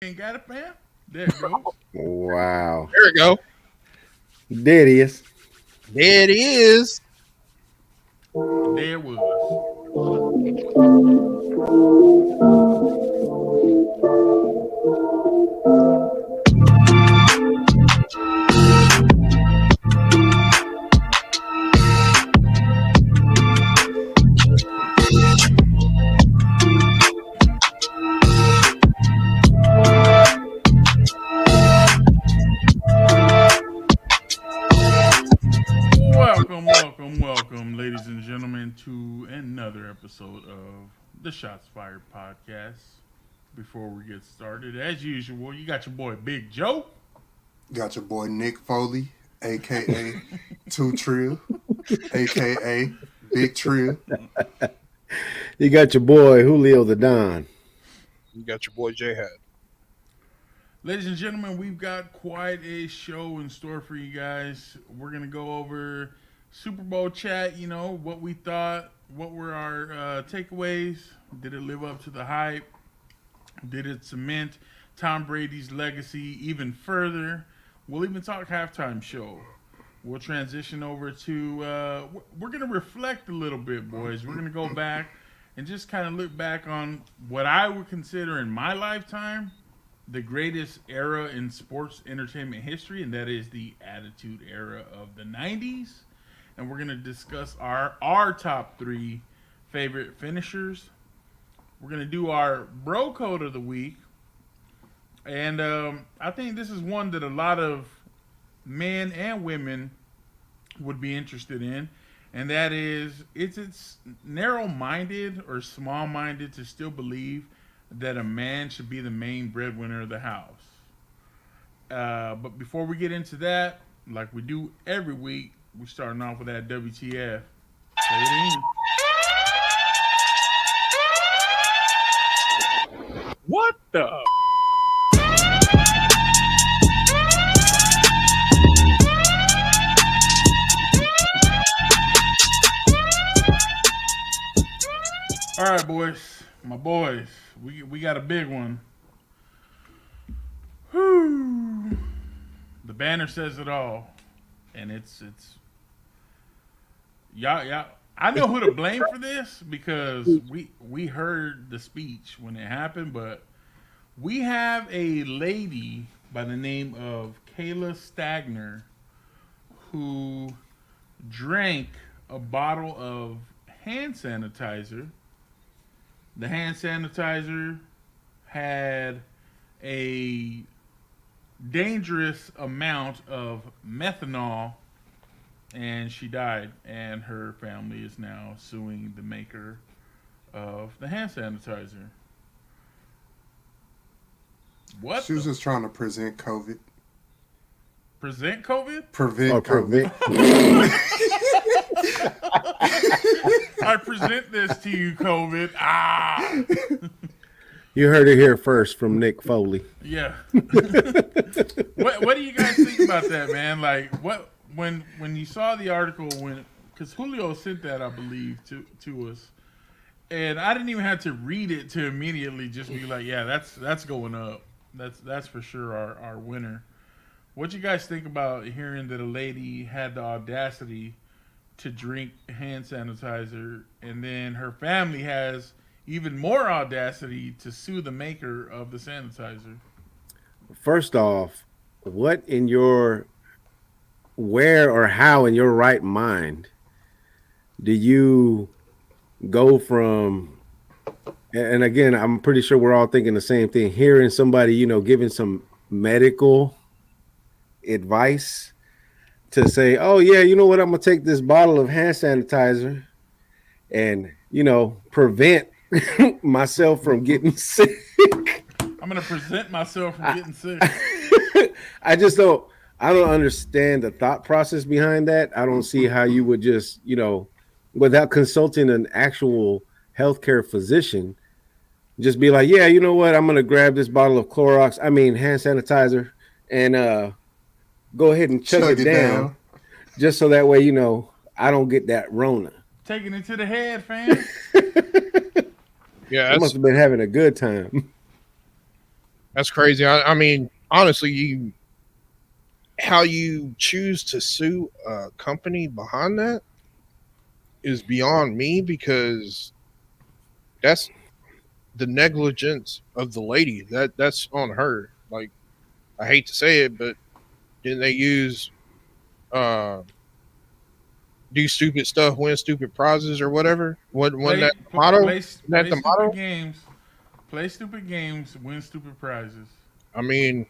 Ain't got it, fam? There it goes. Wow. There we go. There it is. There it is. There it was. Welcome, ladies and gentlemen, to another episode of the Shots Fired podcast. Before we get started, as usual, you got your boy Big Joe. Got your boy Nick Foley, aka Two Trill, aka Big Trill. You got your boy Julio the Don. You got your boy J Hat. Ladies and gentlemen, we've got quite a show in store for you guys. We're going to go over Super Bowl chat, what we thought, what were our takeaways, did it live up to the hype, did it cement Tom Brady's legacy even further. We'll even talk halftime show. We'll transition over to, we're going to reflect a little bit, boys. We're going to go back and just kind of look back on what I would consider in my lifetime the greatest era in sports entertainment history, and that is the Attitude Era of the 90s. And we're going to discuss our top three favorite finishers. We're going to do our bro code of the week. And I think this is one that a lot of men and women would be interested in. And that is, it's narrow-minded or small-minded to still believe that a man should be the main breadwinner of the house. But before we get into that, like we do every week, we're starting off with that WTF. Play it in. What the? All right, boys, my boys, we got a big one. Whew. The banner says it all, and it's y'all. I know who to blame for this because we heard the speech when it happened, but we have a lady by the name of Kayla Stagner who drank a bottle of hand sanitizer. The hand sanitizer had a dangerous amount of methanol, and she died. And her family is now suing the maker of the hand sanitizer. What? She was just trying to present COVID. Present COVID? Prevent prevent. I present this to you, COVID. Ah. You heard it here first from Nick Foley. Yeah. What do you guys think about that, man? Like, what when you saw the article, because Julio sent that, I believe, to us, and I didn't even have to read it to immediately just be like, yeah, that's going up. That's for sure our winner. What you guys think about hearing that a lady had the audacity to drink hand sanitizer, and then her family has even more audacity to sue the maker of the sanitizer? First off, where or how in your right mind do you go from, and again, I'm pretty sure we're all thinking the same thing, hearing somebody, giving some medical advice to say, oh yeah, you know what, I'm gonna take this bottle of hand sanitizer and prevent myself from getting sick. I'm gonna present myself from getting sick. I don't understand the thought process behind that. I don't see how you would just, without consulting an actual healthcare physician, just be like, yeah, you know what, I'm gonna grab this bottle of hand sanitizer, and go ahead and chug it down, just so that way, I don't get that Rona. Taking it to the head, fam. Yeah, I must have been having a good time. That's crazy. I mean, honestly, how you choose to sue a company behind that is beyond me, because that's the negligence of the lady. That's on her. Like, I hate to say it, but didn't they use uh do stupid stuff, win stupid prizes or whatever? Wasn't that the motto? Isn't that Play the stupid motto? games. Play stupid games. Win stupid prizes. I mean,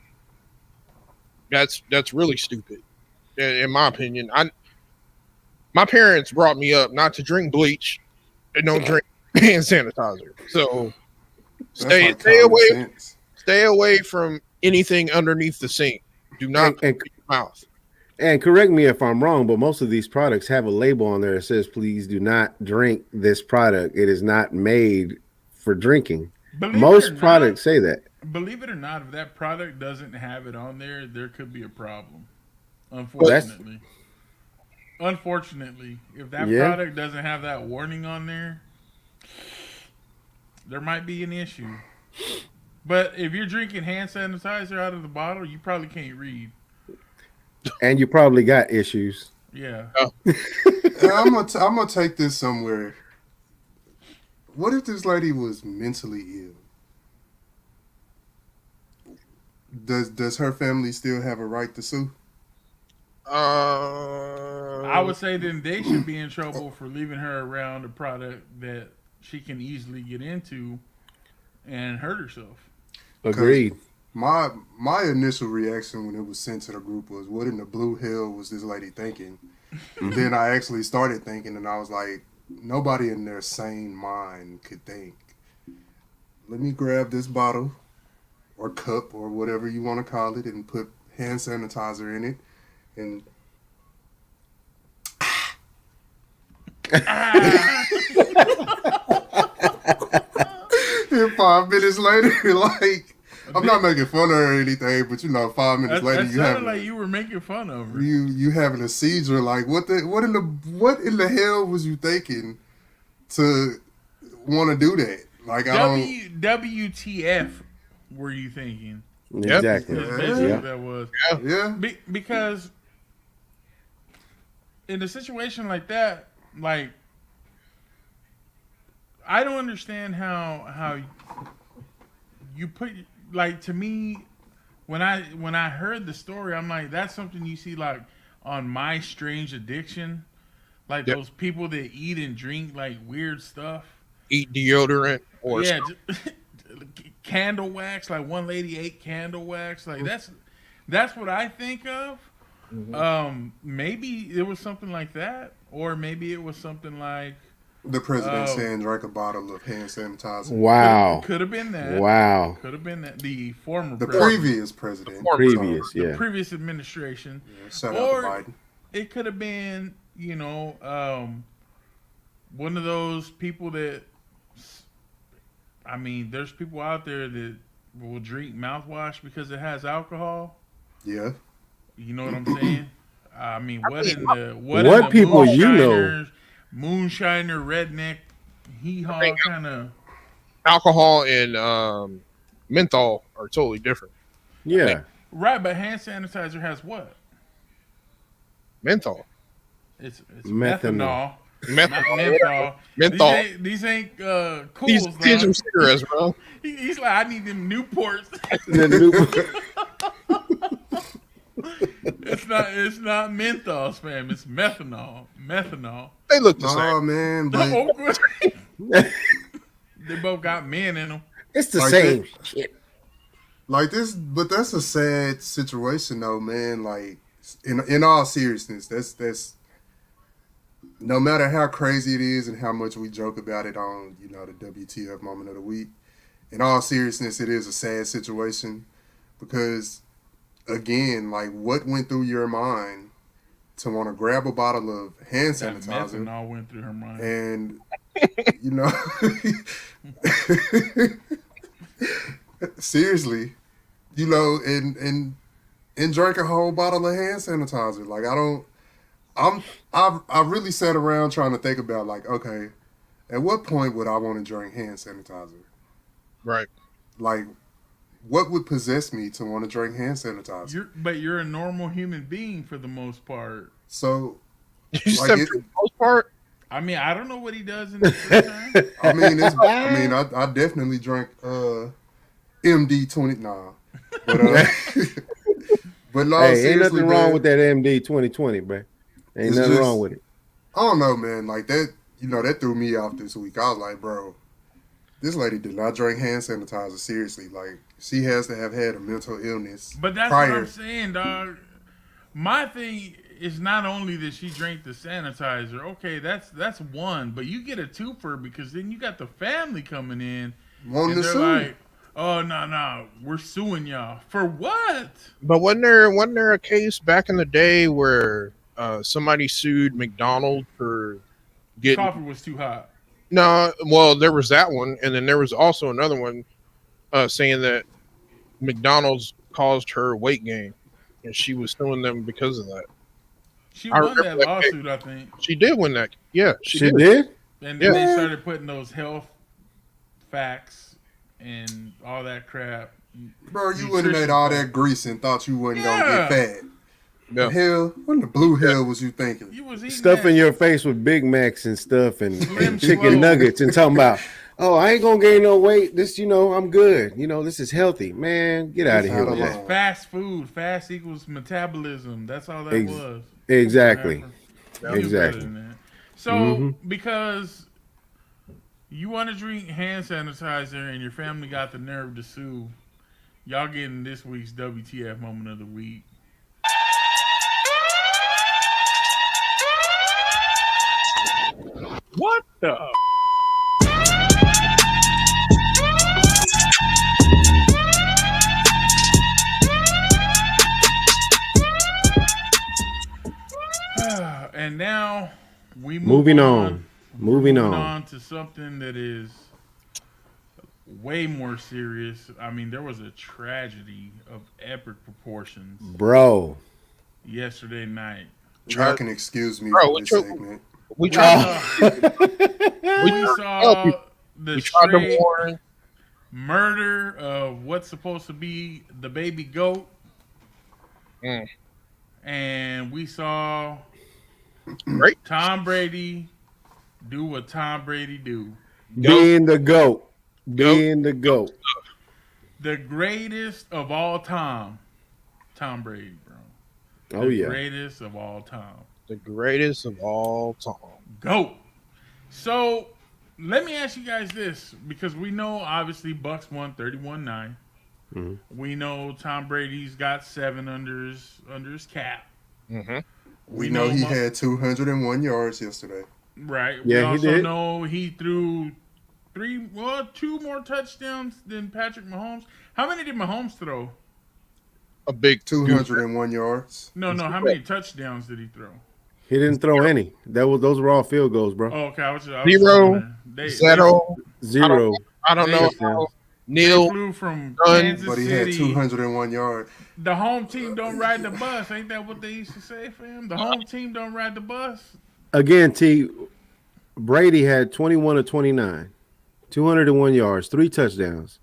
that's really stupid, in my opinion. My parents brought me up not to drink bleach and don't drink hand sanitizer. So That's stay like common sense. stay away from anything underneath the sink. Do not And, put and it in your mouth. and correct me if I'm wrong, but most of these products have a label on there that says, "Please do not drink this product. It is not made for drinking." Believe it or Most not, products say that. believe it or not, if that product doesn't have it on there could be a problem. That's Unfortunately. Unfortunately, if that yeah. product doesn't have that warning on there might be an issue. But if you're drinking hand sanitizer out of the bottle, you probably can't read. And you probably got issues. Yeah. And I'm gonna take this somewhere. What if this lady was mentally ill? Does her family still have a right to sue? I would say then they should be in trouble for leaving her around a product that she can easily get into and hurt herself. Agreed. My initial reaction when it was sent to the group was, what in the blue hell was this lady thinking? Then I actually started thinking, and I was like, nobody in their sane mind could think, let me grab this bottle or cup or whatever you want to call it and put hand sanitizer in it and then 5 minutes later, like, I'm not making fun of her or anything, but 5 minutes later, That you sounded having like you were making fun of her. you having a seizure. Like, what in the hell was you thinking to want to do that? Like, I don't. WTF were you thinking? Exactly. That's basically Yeah. what that was. Yeah, Because in a situation like that, like, I don't understand how you put, like, to me, when I heard the story, I'm like, that's something you see like on My Strange Addiction, like Yep. those people that eat and drink like weird stuff. Eat deodorant or Yeah, candle wax. Like one lady ate candle wax. Like that's what I think of. Maybe it was something like that, or maybe it was something like the president saying drank a bottle of hand sanitizer. Wow. could have been that. Wow. Could have been that. The former The president, previous president. Previous, the yeah. previous administration, Shout out to or Biden. it could have been, one of those people that, I mean, there's people out there that will drink mouthwash because it has alcohol. Yeah. You know what I'm saying? I mean, what in the What people you know? moonshiner, redneck, hee haw kind of. alcohol and menthol are totally different. Yeah. Right, but hand sanitizer has what? Menthol. It's Methanol. methanol. Not menthol. Menthol. These ain't cool. These are cigarettes, bro. He's like, I need them Newports. The It's not menthol, spam. It's methanol. Methanol. They look the Oh same. man, but They both got men in them. It's the Like same that- shit. like this, but that's a sad situation though, man. Like in all seriousness, that's no matter how crazy it is and how much we joke about it on, the WTF moment of the week. In all seriousness, it is a sad situation because, again, like what went through your mind to want to grab a bottle of hand That sanitizer methanol went through her mind. and seriously, and drank a whole bottle of hand sanitizer. Like I really sat around trying to think about like, okay, at what point would I want to drink hand sanitizer? Right. Like, what would possess me to want to drink hand sanitizer? But you're a normal human being for the most part. So, You like, said for the most part. I mean, I don't know what he does in his free time. I definitely drank MD 20. Nah, but but no, Hey, ain't seriously, nothing man, wrong with that MD 2020, bro. Ain't It's nothing just- wrong with it. I don't know, man. Like that, that threw me off this week. I was like, bro, this lady did not drink hand sanitizer seriously. Like, she has to have had a mental illness. But that's prior. what I'm saying, dog. My thing is not only that she drank the sanitizer. Okay, that's one. But you get a twofer because then you got the family coming in Wanting and to they're sue. like, "Oh no, we're suing y'all for what?" But wasn't there a case back in the day where somebody sued McDonald's for getting Coffee was too hot. no? Well, there was that one, and then there was also another one saying that McDonald's caused her weight gain, and she was suing them because of that. She I won remember that that lawsuit, I think, She did win that. Yeah, She did. did? and then Yeah. they started putting those health facts and all that crap. Bro, you wouldn't have ate all that grease and thought you wasn't Yeah. gonna get fat. Yeah. The hell, what in the blue hell was you thinking? You was eating Stuff that. in your face with Big Macs and stuff and Slim chicken Slow. nuggets and talking about, oh, I ain't gonna gain no weight. This, I'm good. This is healthy. Man, get out of here with It's that. It's fast food. Fast equals metabolism. That's all that Ex- was. Exactly. You knew Exactly. better than that. So, because you want to drink hand sanitizer and your family got the nerve to sue, y'all getting this week's WTF moment of the week. What the? And now we Moving on. Moving Moving on. on to something that is way more serious. I mean, there was a tragedy of epic proportions Bro. yesterday night. Y'all can excuse me Bro, for what this you- segment. We tried. We saw the We tried to straight warn. murder of what's supposed to be the baby goat. Mm. And we saw Right? Tom Brady do what Tom Brady do. Being the GOAT. Being the GOAT. The greatest of all time. Tom Brady, bro. Oh, The yeah. greatest of all time. The greatest of all time. GOAT. So let me ask you guys this, because we know obviously Bucks won 31-9. Mhm. We know Tom Brady's got 7 under his cap. Mm-hmm. We know he had 201 yards yesterday. Right. Yeah, we he also did. know he threw 2 more touchdowns than Patrick Mahomes. How many did Mahomes throw? A big 201 yards. No. How many touchdowns did he throw? He didn't throw any. Those were all field goals, bro. Oh, okay. I was Zero, wondering. Zero. Zero. I don't know They- how They Neil. flew from Done. Kansas But he had City. 201 yards. The home team don't ride the bus. Ain't that what they used to say, fam? The home team don't ride the bus. Again, T. Brady had 21 of 29, 201 yards, 3 touchdowns.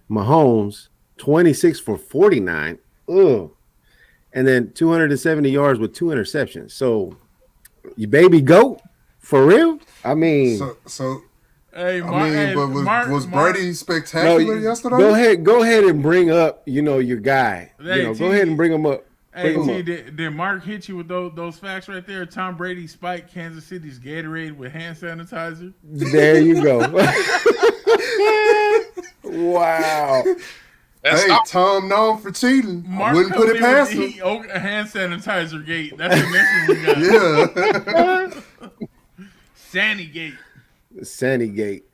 Mahomes, 26 for 49. Ugh. And then 270 yards with 2 interceptions. So, you baby goat? For real? I mean, So Hey, but was Brady spectacular yesterday? Go ahead and bring up, your guy. Hey, Go ahead and bring him up. Hey, Bring him T, up. did Mark hit you with those facts right there? Tom Brady spiked Kansas City's Gatorade with hand sanitizer. There you go. Wow. That's Hey, not, Tom known for cheating. I Mark wouldn't put it coming in past with him. a hand sanitizer gate. That's the next one we got. Yeah. Sandy gate. Sandy Gate.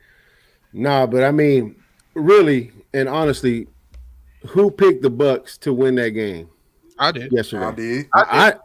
Nah, but I mean, really and honestly, who picked the Bucks to win that game I did. yesterday? I did.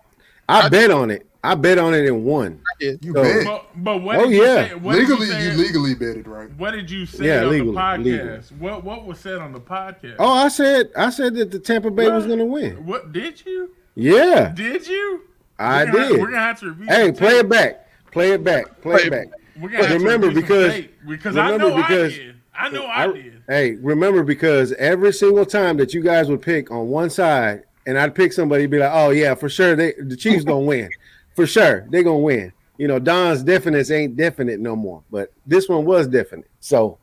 I bet on it. I bet on it and won. I did. You So- bet. But what Oh, did you yeah. say? What did Legally, say, you legally bet it, right? What did you say Yeah, on legally, the podcast? legally. What was said on the podcast? Oh, I said that the Tampa Bay was going to win. What did you? Yeah, Did you? I We're gonna have- did. We're gonna have to review. Hey, the play tape. it back. Play it back. Play it back. We're gonna have Remember, to review some because- tape, because I remember, know because- I did. I know I did. Hey, remember, because every single time that you guys would pick on one side, and I'd pick somebody, be like, "Oh yeah, for sure, the Chiefs gonna win, for sure, they gonna win." You know, Don's definites ain't definite no more, but this one was definite. So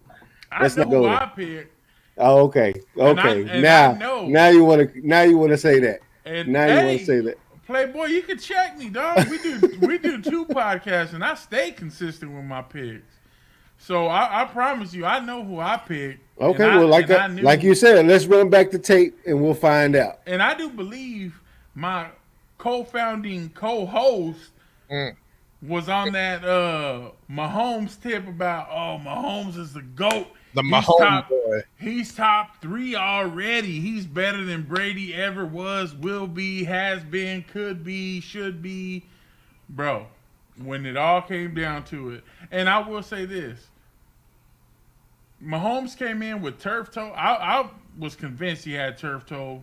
I let's know not go who there. I picked. Oh, okay, okay. And now, I know. now you want to say that. And Now you want to say that. Playboy, you can check me, dog. We do 2 podcasts, and I stay consistent with my picks. So I promise you, I know who I picked. Okay, well, like you said, let's run back the tape and we'll find out. And I do believe my co-founding co-host was on that Mahomes tip about Mahomes is the GOAT. The Mahomes boy. He's top 3 already. He's better than Brady ever was, will be, has been, could be, should be. Bro, when it all came down to it. And I will say this. Mahomes came in with turf toe. I was convinced he had turf toe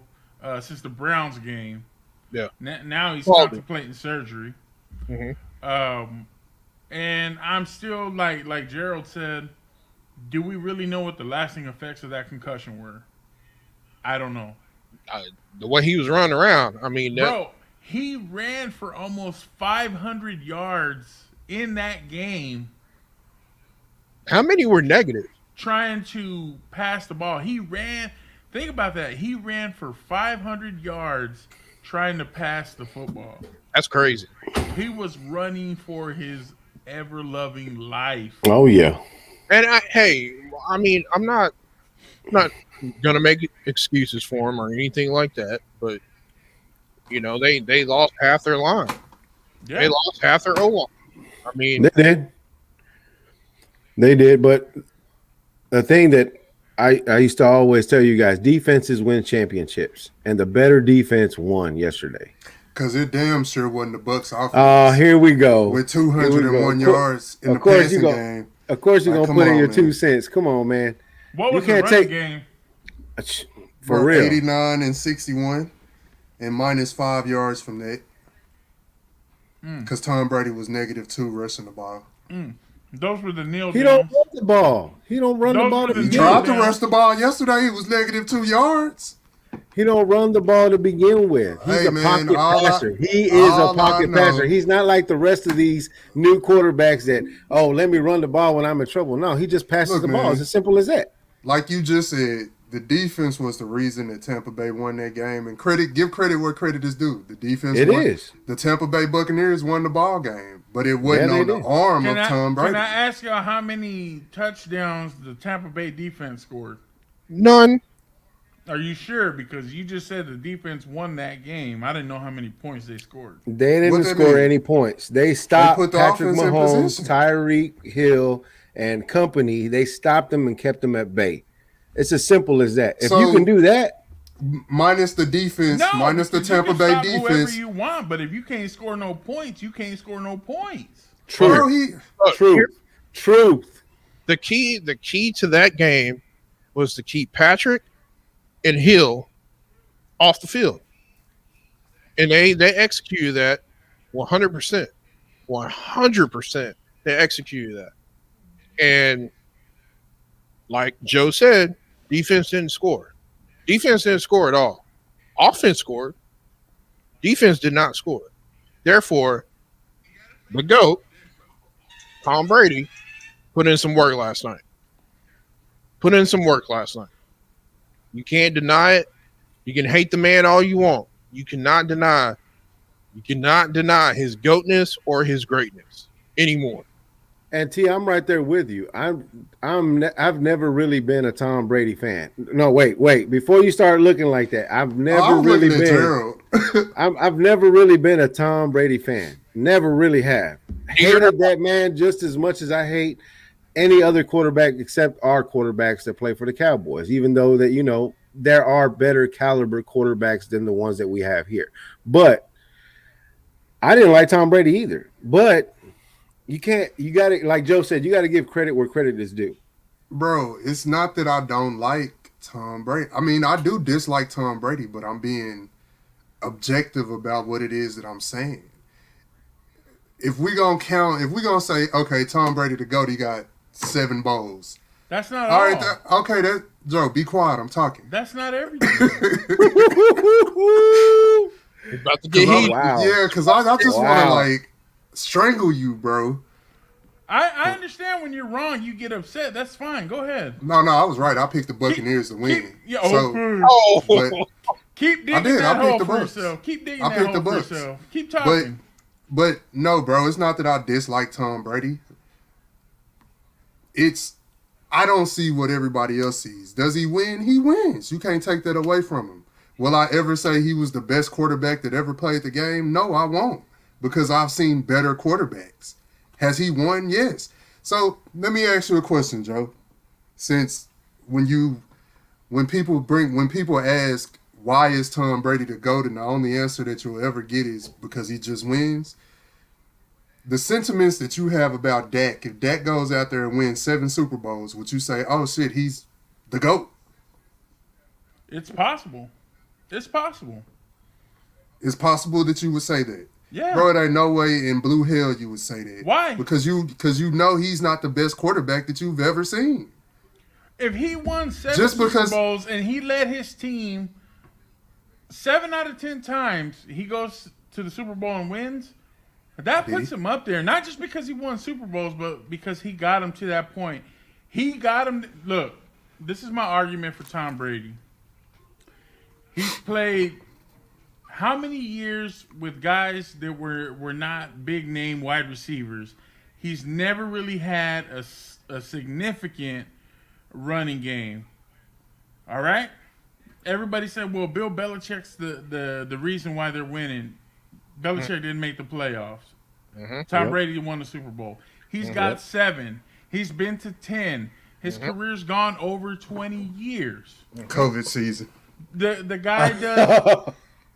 since the Browns game. Yeah. Now he's contemplating surgery. Mm-hmm. And I'm still like Gerald said, do we really know what the lasting effects of that concussion were? I don't know. The way he was running around, I mean, bro, he ran for almost 500 yards in that game. How many were negative? Trying to pass the ball. He ran. Think about that. He ran for 500 yards trying to pass the football. That's crazy. He was running for his ever-loving life. Oh, yeah. And I mean, I'm not gonna make excuses for him or anything like that, but you know, they lost half their line. Yeah. They lost half their O line. I mean, they did. But the thing that I used to always tell you guys, defenses win championships, and the better defense won yesterday. Because it damn sure wasn't the Bucs offense. Here we go. With 201 yards in the passing game. Of course you're going to put in your 2 cents. Come on, man. What was the running game? For real. 89 and 61 and minus 5 yards from that. Because Tom Brady was -2 rushing the ball. Those were the kneel He don't run the ball. He don't run the ball. He tried to rush the ball yesterday. He was -2 yards. He don't run the ball to begin with. He's a pocket passer. He is a pocket passer. He's not like the rest of these new quarterbacks that, let me run the ball when I'm in trouble. No, he just passes the ball. It's as simple as that. Like you just said, the defense was the reason that Tampa Bay won that game. And give credit where credit is due. The defense won. The Tampa Bay Buccaneers won the ball game. But it wasn't on the arm of Tom Brady. Can I ask y'all how many touchdowns the Tampa Bay defense scored? None. Are you sure? Because you just said the defense won that game. I didn't know how many points they scored. They didn't score any points. They stopped Patrick Mahomes, Tyreek Hill, and company. They stopped them and kept them at bay. It's as simple as that. If you can do that, minus the defense, minus the Tampa Bay defense, whoever you want. But if you can't score no points, you can't score no points. Truth. The key to that game was to keep Patrick and Hill off the field, and they executed that 100%. 100%, they executed that. And like Joe said, defense didn't score. Defense didn't score at all. Offense scored. Defense did not score. Therefore, the GOAT, Tom Brady, put in some work last night. You can't deny it. You can hate the man all you want. You cannot deny his goatness or his greatness anymore. And T, I'm right there with you. I've never really been a Tom Brady fan. No, wait. Before you start looking like that, I've never really been. I've never really been a Tom Brady fan. Never really have. Hated that man just as much as I hate any other quarterback except our quarterbacks that play for the Cowboys. Even though that there are better caliber quarterbacks than the ones that we have here. But I didn't like Tom Brady either. But you got to, like Joe said, you got to give credit where credit is due. Bro, it's not that I don't like Tom Brady. I mean, I do dislike Tom Brady, but I'm being objective about what it is that I'm saying. If we gonna say, okay, Tom Brady the GOAT, he got 7 bowls. That's not All all. right, okay, that Joe, be quiet. I'm talking. That's not everything. It's about to get Cause heated. Wow. because I just want to Wow. like strangle you, bro. I understand when you're wrong, you get upset. That's fine. Go ahead. No, I was right. I picked the Buccaneers to win. Yeah, So, okay. Oh, but Keep digging did. that I picked hole the for Bucks. yourself. Keep digging I that picked hole the for Bucks. yourself. Keep talking. but no, bro. It's not that I dislike Tom Brady. I don't see what everybody else sees. Does he win? He wins. You can't take that away from him. Will I ever say he was the best quarterback that ever played the game? No, I won't, because I've seen better quarterbacks. Has he won? Yes. So let me ask you a question, Joe. Since when people ask why is Tom Brady the GOAT, and the only answer that you'll ever get is because he just wins. The sentiments that you have about Dak, if Dak goes out there and wins 7 Super Bowls, would you say, oh shit, he's the GOAT? It's possible. It's possible. It's possible that you would say that. Yeah. Bro, it ain't no way in blue hell you would say that. Why? Because you know he's not the best quarterback that you've ever seen. If he won 7 Just Super because- Bowls and he led his team 7 out of 10 times, he goes to the Super Bowl and wins, that Did puts he? him up there. Not just because he won Super Bowls, but because he got him to that point. He got him. Look, this is my argument for Tom Brady. He's played how many years with guys that were not big name wide receivers? He's never really had a significant running game. All right? Everybody said, well, Bill Belichick's the reason why they're winning. Belichick didn't make the playoffs. Tom Brady won the Super Bowl. He's got 7. He's been to 10. His career's gone over 20 years. COVID season. The guy does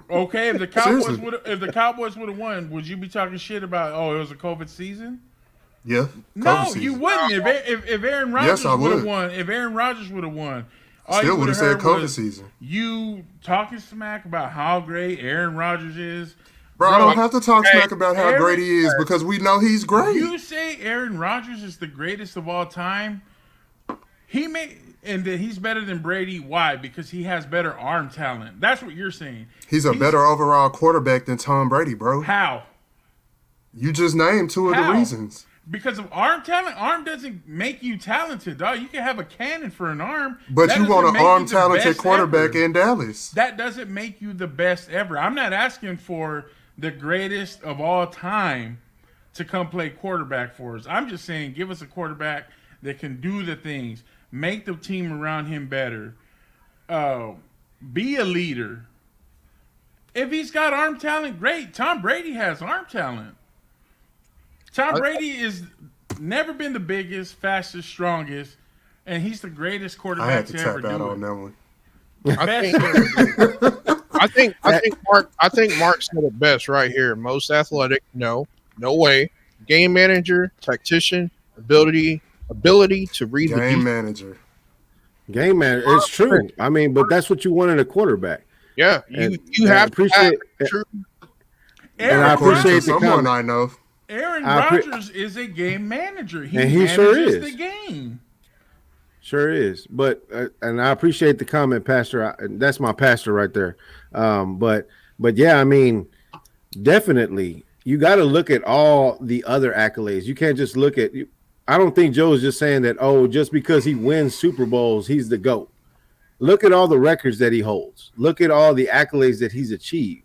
okay. If the Seriously. Cowboys would have won, would you be talking shit about? Oh, it was a COVID season. Yeah. No, COVID season. you wouldn't. If Aaron Yes, Rodgers I would have would. won, if Aaron Rodgers would have won, all Still you would have said heard COVID was season. you talking smack about how great Aaron Rodgers is. Bro, I don't have to talk smack about how Aaron- great he is because we know he's great. You say Aaron Rodgers is the greatest of all time. And that he's better than Brady. Why? Because he has better arm talent. That's what you're saying. He's a better overall quarterback than Tom Brady, bro. How? You just named 2 of the How? reasons. Because of arm talent? Arm doesn't make you talented, dog. You can have a cannon for an arm. But That you want doesn't an make arm you the talented best quarterback ever. in Dallas. That doesn't make you the best ever. I'm not asking for the greatest of all time to come play quarterback for us. I'm just saying give us a quarterback that can do the things, make the team around him better, be a leader. If he's got arm talent, great. Tom Brady has arm talent. Tom Brady is never been the biggest, fastest, strongest, and he's the greatest I quarterback had to to ever tap out do on it. that one. I Best think, ever. I think Mark said it best right here. Most athletic, no way. Game manager, tactician, ability to read the Game defense. manager. Game man, it's true. I mean, but that's what you want in a quarterback. Yeah, And- you and I have to appreciate- have true. And I Aaron appreciate Rodgers, the Someone comment. I know. Aaron I appre- Rodgers is a game manager. He And he manages sure is. the game. Sure is, but and I appreciate the comment, Pastor. That's my pastor right there. But yeah, I mean, definitely, you got to look at all the other accolades. You can't just look at. I don't think Joe is just saying that. Oh, just because he wins Super Bowls, he's the GOAT. Look at all the records that he holds. Look at all the accolades that he's achieved.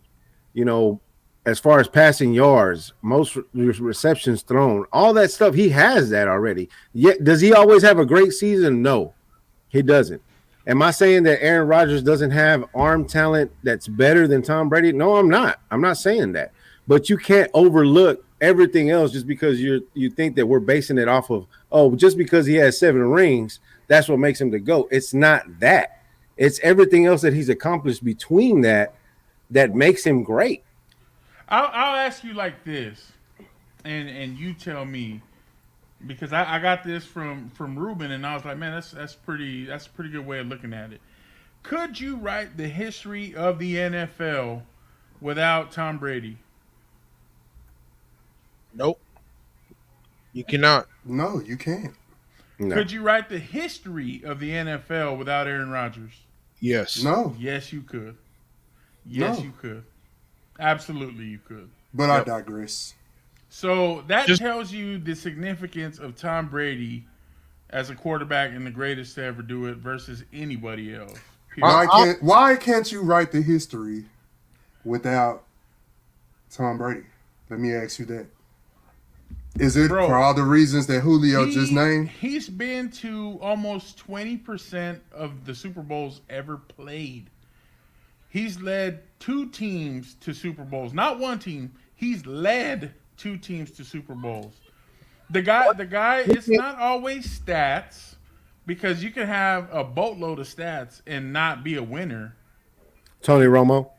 You know, as far as passing yards, most receptions thrown, all that stuff, he has that already. Yet, does he always have a great season? No, he doesn't. Am I saying that Aaron Rodgers doesn't have arm talent that's better than Tom Brady? No, I'm not. I'm not saying that. But you can't overlook everything else just because you think that we're basing it off of, oh, just because he has 7 rings, that's what makes him the GOAT. It's not that. It's everything else that he's accomplished between that makes him great. I'll ask you like this, and you tell me, because I got this from Ruben, and I was like, man, that's a pretty good way of looking at it. Could you write the history of the NFL without Tom Brady? Nope, you cannot. No, you can't. No. Could you write the history of the NFL without Aaron Rodgers? Yes. No, Yes, you could. Yes, No. you could. Absolutely, you could. but Yep. I digress. So that Just- tells you the significance of Tom Brady as a quarterback and the greatest to ever do it versus anybody else. Period. Why can't you write the history without Tom Brady? Let me ask you that. Is it Bro, for all the reasons that Julio just named? He's been to almost 20% of the Super Bowls ever played. He's led 2 teams to Super Bowls. Not one team. He's led 2 teams to Super Bowls. The guy, it's not always stats because you can have a boatload of stats and not be a winner. Tony Romo.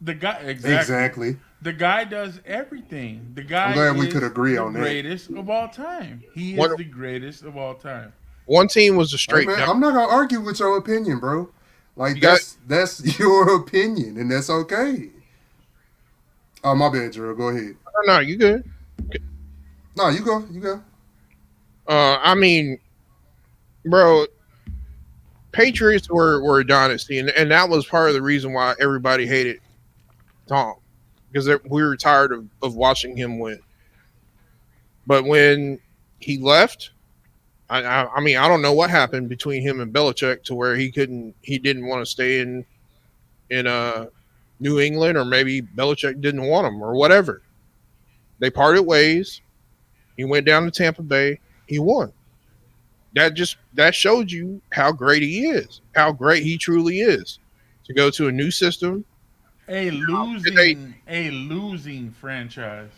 The guy Exactly. The guy does everything. The guy I'm glad is we could agree the on that. greatest of all time. He is What- the greatest of all time. One team was a Hey, straight. man, I'm not gonna argue with your opinion, bro. Like You got- that's your opinion, and that's okay. Oh, my bad, Gerald. Go ahead. No, you good. No, you go. You go. I mean, bro, Patriots were a dynasty, and that was part of the reason why everybody hated Tom, because we were tired of watching him win. But when he left, I mean, I don't know what happened between him and Belichick to where he didn't want to stay in New England, or maybe Belichick didn't want him or whatever. They parted ways. He went down to Tampa Bay. He won. That showed you how great he is, how great he truly is. To go to a new system, A losing franchise.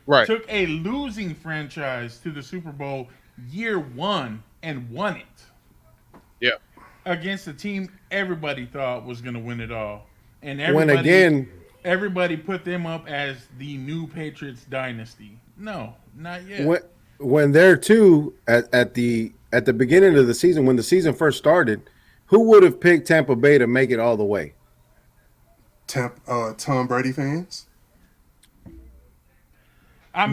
right? Took a losing franchise to the Super Bowl year 1 and won it. Yeah. Against a team everybody thought was going to win it all. And When again, everybody put them up as the new Patriots dynasty. No, not yet. when they're two at the beginning of the season, when the season first started, who would have picked Tampa Bay to make it all the way? Tom Brady fans. I mean,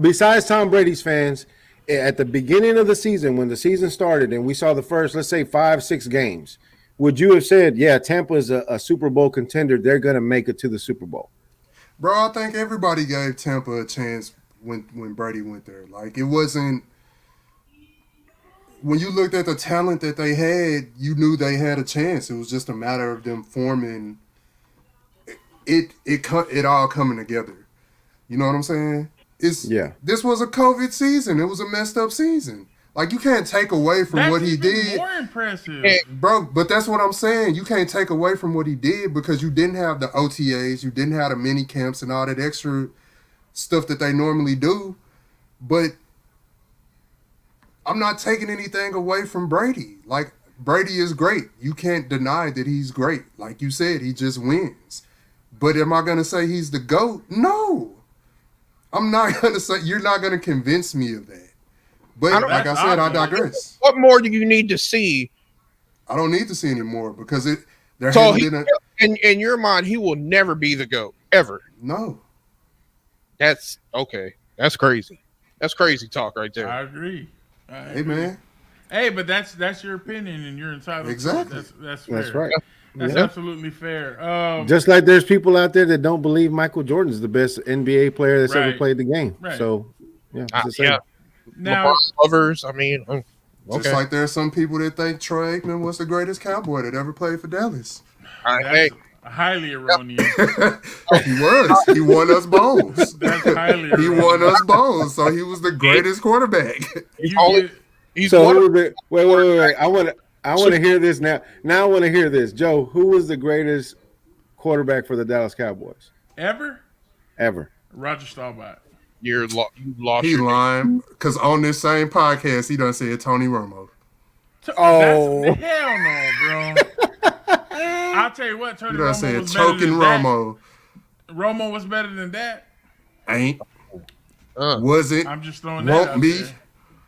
Besides Tom Brady's fans, at the beginning of the season, when the season started and we saw the first, let's say 5-6 games, would you have said, yeah, Tampa is a Super Bowl contender, they're going to make it to the Super Bowl? Bro, I think everybody gave Tampa a chance when Brady went there. Like, it wasn't. When you looked at the talent that they had, you knew they had a chance. It was just a matter of them forming it all coming together. You know what I'm saying? This was a COVID season. It was a messed up season. Like, you can't take away from that's what he even did. more impressive. Bro, but that's what I'm saying. You can't take away from what he did because you didn't have the OTAs, you didn't have the mini camps and all that extra stuff that they normally do. But I'm not taking anything away from Brady. Like, Brady is great. You can't deny that he's great. Like you said, he just wins. But am I going to say he's the GOAT? No. I'm not going to say, you're not going to convince me of that. But like I said, I digress. What more do you need to see? I don't need to see any more because there So hasn't been in your mind, he will never be the GOAT ever. no. That's okay. That's crazy. That's crazy talk right there. I agree. Hey, man. Hey, but that's your opinion and you're entitled Exactly. to it. That's fair. That's right. That's Yeah. absolutely fair. Just like there's people out there that don't believe Michael Jordan's the best NBA player that's ever Right. played the game. Right. So, yeah. It's the same. Yeah. now, LeBron lovers. I mean, Just okay. like there are some people that think Troy Aikman was the greatest Cowboy that ever played for Dallas. Hey, that's highly erroneous. He was. He won us bones. That's highly He erroneous. won us bones, so he was the greatest quarterback. he's You only get- he's So one who of, would be, wait. I want to hear this now. Now I want to hear this. Joe, who was the greatest quarterback for the Dallas Cowboys ever ever? Roger Staubach. you lost He your lying because on this same podcast he done said Tony Romo. Oh. That's, hell no, bro. I'll tell you what, Tony You done Romo said was better choking than that. Romo. Romo was better than that. Ain't wasn't I'm just throwing that won't out be. there.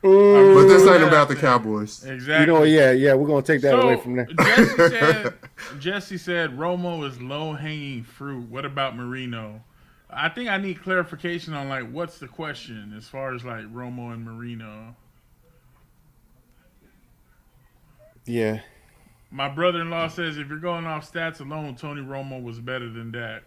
But this ain't Yeah. about the Cowboys. Exactly. You know, yeah, we're gonna take that away from there. Jesse said Romo is low hanging fruit. What about Marino? I think I need clarification on like what's the question as far as like Romo and Marino. Yeah. My brother-in-law says if you're going off stats alone, Tony Romo was better than Dak.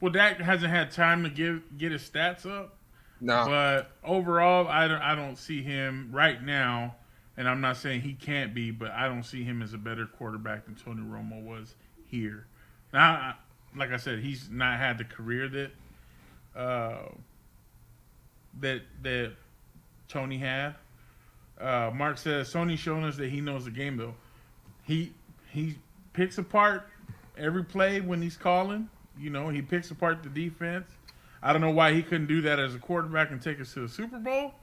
Well, Dak hasn't had time to get his stats up, Nah. but overall, I don't see him right now, and I'm not saying he can't be, but I don't see him as a better quarterback than Tony Romo was here. Now, like I said, he's not had the career that Tony had. Mark says Tony's shown us that he knows the game though. He picks apart every play when he's calling. You know, he picks apart the defense. I don't know why he couldn't do that as a quarterback and take us to the Super Bowl,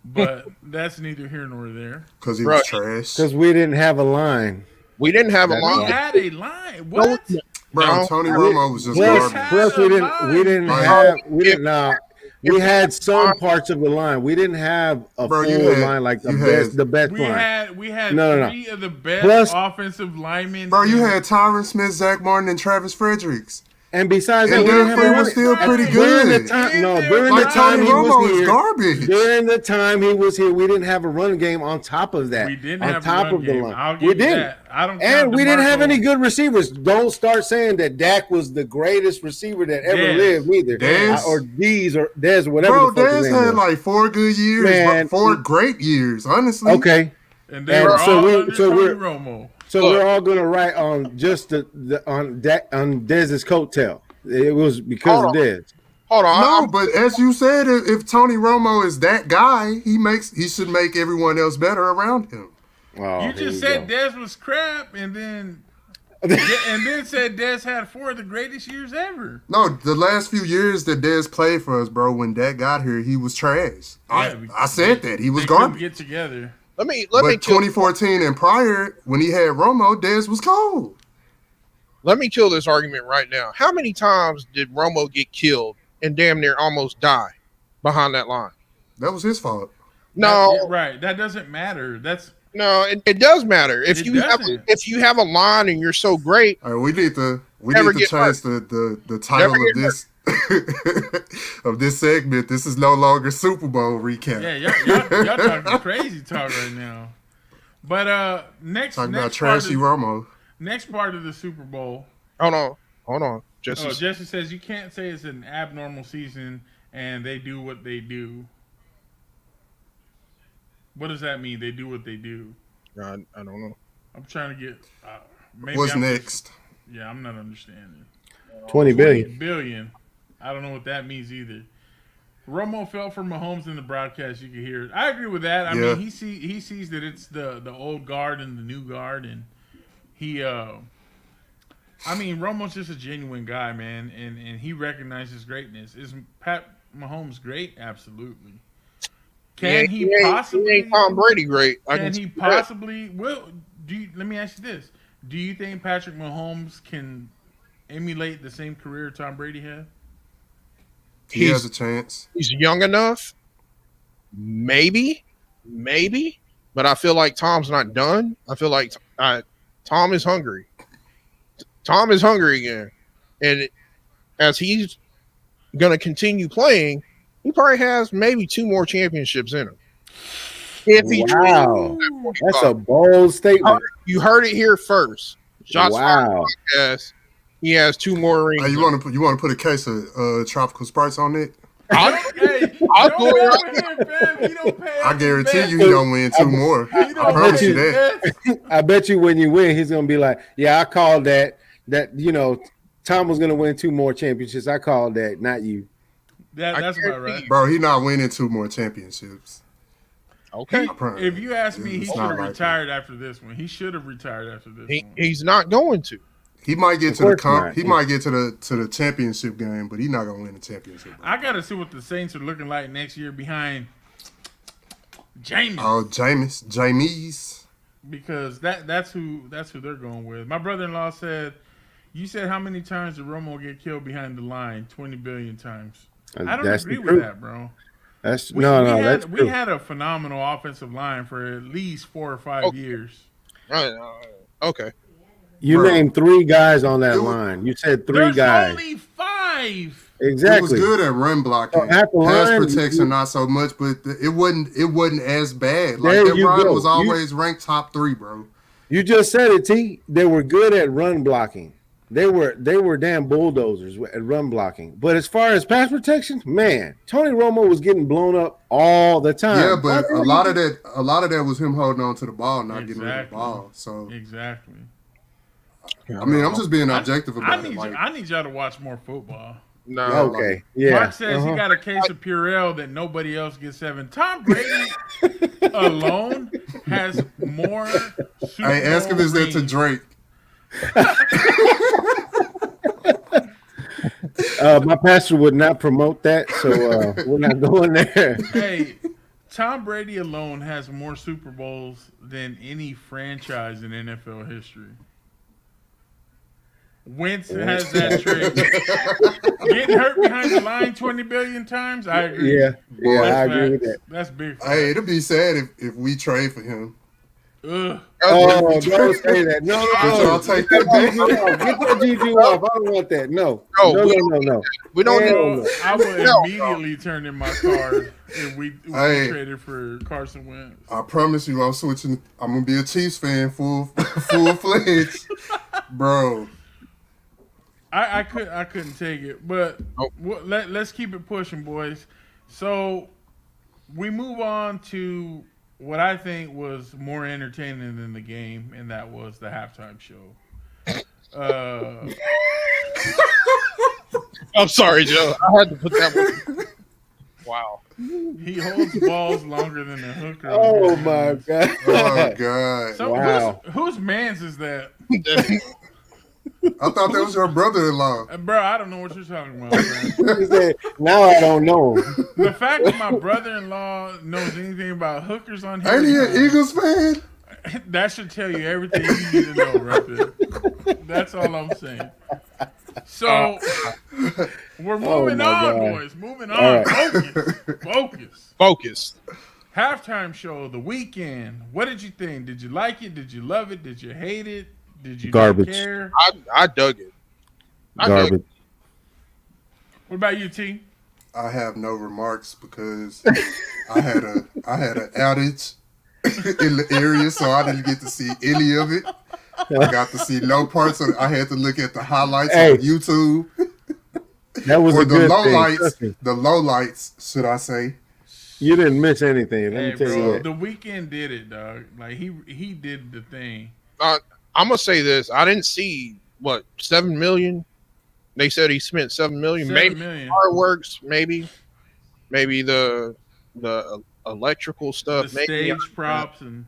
but that's neither here nor there. Because he was trash. Because we didn't have a line. We didn't have a That's line. We had a line. What? Bro, No. Tony Romo was just Plus, garbage. plus we didn't Like, have we had some parts of the line. We didn't have a Bro, full you had- line like you had- the best We line. had No. three of the best Plus- offensive linemen. Bro, you had Tyron Smith, Zach Martin, and Travis Fredericks. And besides that, And we didn't have Derek a Flea run. was still pretty During the good. time, no, Like, during the Like, time Tony he Romo was is here, garbage. during the time he was here, we didn't have a run game on top of that. We didn't on have top a run of the game. line. I'll give We you didn't. that. I don't. And count we didn't have DeMarco. any good receivers. Don't start saying that Dak was the greatest receiver that ever Dez. lived, neither. Dez. Or Dez or Dez, whatever. Bro, the fuck his Dez name had was. like 4 good years, Man, 4 great years, honestly. Okay, And they And were so all we- under so Tony we're- Romo. so Look. we're all gonna write on just on Dez's coattail. It was because Hold of on. Dez. Hold on. No, but as you said, if Tony Romo is that guy, he should make everyone else better around him. Oh, You here just we said go. Dez was crap, and then said Dez had 4 of the greatest years ever. No, the last few years that Dez played for us, bro, when Dak got here, he was trash. I said that. He was They couldn't garbage. get together. let me But kill 2014 and prior, when he had Romo, Dez was cold. let me kill this argument right now. How many times did Romo get killed and damn near almost die behind that line? That was his fault. No, Right. That doesn't matter. That's no, it does matter. If It you have doesn't. if you have a line and you're so great, All right, we need to Never get change the title Never of this of this segment. This is no longer Super Bowl recap. yeah. Y'all talking crazy talk right now. But next Talking next about trashy Romo. next part of the Super Bowl. hold on. Just Oh, Jesse says you can't say it's an abnormal season and they do what they do. What does that mean? They do what they do. I don't know. I'm trying to get. Maybe What's I'm next? Yeah, I'm not understanding. 20 billion. Billion. I don't know what that means either. Romo fell for Mahomes in the broadcast. You can hear it. I agree with that. I Yeah. mean, he sees that it's the old guard and the new guard, and he. I mean, Romo's just a genuine guy, man, and he recognizes greatness. Is Pat Mahomes great? Absolutely. Can he possibly? He ain't Tom Brady great? Can he possibly? Well, let me ask you this: do you think Patrick Mahomes can emulate the same career Tom Brady had? He has a chance. He's young enough, maybe, but I feel like Tom's not done. I feel like Tom is hungry. Tom is hungry again, and as he's going to continue playing, he probably has maybe 2 more championships in him. If he Wow, that's a bold statement. you heard it here first. Shots Wow. fired. He has 2 more rings. You want to put a case of tropical sprites on it? Hey, I'll don't go mess around- with him, fam. He don't pay I us guarantee bets. you he don't win 2 more. He I don't promise pay you us that. bets. I bet you when you win, he's gonna be like, "Yeah, I called that. Tom was gonna win 2 more championships. I called that, not you." That's about right. Bro, he not winning 2 more championships. Okay. I promise. If you ask me, he It's should not have like retired after this one. He should have retired after this one. He's not going to. He might get Of to the course not. he might get to the championship game, but he's not gonna win the championship. Bro. I gotta see what the Saints are looking like next year behind James, Oh, James. because that's who they're going with. My brother-in-law said, "You said how many times did Romo get killed behind the line? 20 billion times." I don't That's agree the with truth. that, bro. That's We that's we true. had a phenomenal offensive line for at least 4 or 5 years. Right. Okay. You Bro. named 3 guys on that It was- line. You said 3 There's guys. only 5. He was Exactly. good at run blocking. So at the Pass line, protection, not so much, but it wasn't as bad. Like There that you run go. was always ranked top 3, bro. You just said it, T. They were good at run blocking. They were damn bulldozers at run blocking. But as far as pass protection, man, Tony Romo was getting blown up all the time. Yeah, but a lot of that was him holding on to the ball, not getting rid of the ball. So exactly. I mean, I'm just being objective about it. I need y'all to watch more football. No. Okay. Yeah. Mark says he got a case of Purell that nobody else gets 7. Tom Brady alone has more Super Hey, ask him Bowl is that to rings. Drake? My pastor would not promote that, so we're not going there. Hey, Tom Brady alone has more Super Bowls than any franchise in NFL history. Wentz has that trick. Getting hurt behind the line 20 billion times, I agree. Yeah, That's I agree with facts. that. That's big. Hey, it'd be sad if we trade for him. Ugh. Oh, don't say that. No. Would y'all take that back? Get that juju off. I don't want that. No. We don't Hell need. no. I would No. immediately turn in my card if we traded for Carson Wentz. I promise you, I'm switching. I'm gonna be a Chiefs fan, full fledged, bro. I couldn't take it, but let's keep it pushing, boys. So we move on to what I think was more entertaining than the game, and that was the halftime show. I'm sorry, Joe. I had to put that one. Wow. He holds balls longer than a hooker. Oh my god. Oh god. So Wow. whose man's is that? I thought that was your brother-in-law. Bro, I don't know what you're talking about, man. He said, now I don't know. The fact that my brother-in-law knows anything about hookers on Ain't he here, an Eagles fan? that should tell you everything you need to know right there. That's all I'm saying. So we're moving my on, God. boys. Moving All on. right. Focus. Focus. Halftime show, The Weeknd. What did you think? Did you like it? Did you love it? Did you hate it? Did you Garbage. not care? I dug it. Garbage. What about you, T? I have no remarks because I had an outage in the area, so I didn't get to see any of it. I got to see no parts of it. I had to look at the highlights Hey. on YouTube. That was Or a the good low thing. lights. Trust me. The low lights, should I say? You didn't miss anything. Let Hey, me tell you bro, that. The Weeknd did it, dog. Like he did the thing. I'm gonna say this. I didn't see 7 million. They said he spent 7 million. 7 Maybe million. fireworks. Maybe the electrical The stuff. Maybe stage props and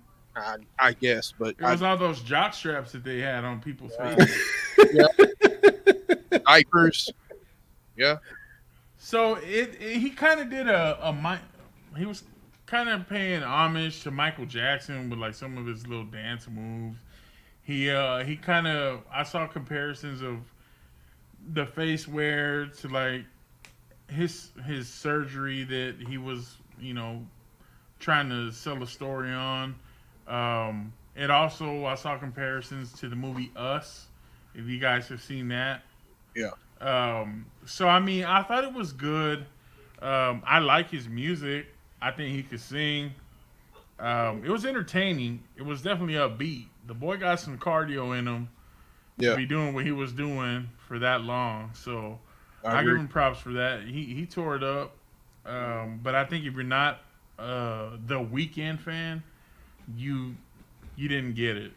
I guess, but it was all those jock straps that they had on people's faces. diapers. Yeah. So he kind of did he was kind of paying homage to Michael Jackson with like some of his little dance moves. He kind of, I saw comparisons of the face wear to like his surgery that he was, trying to sell a story on. It also, I saw comparisons to the movie Us, if you guys have seen that. Yeah. So I mean, I thought it was good. I like his music. I think he could sing. It was entertaining. It was definitely upbeat. The boy got some cardio in him to be doing what he was doing for that long. So I give him props for that. He tore it up. But I think if you're not the Weeknd fan, you didn't get it.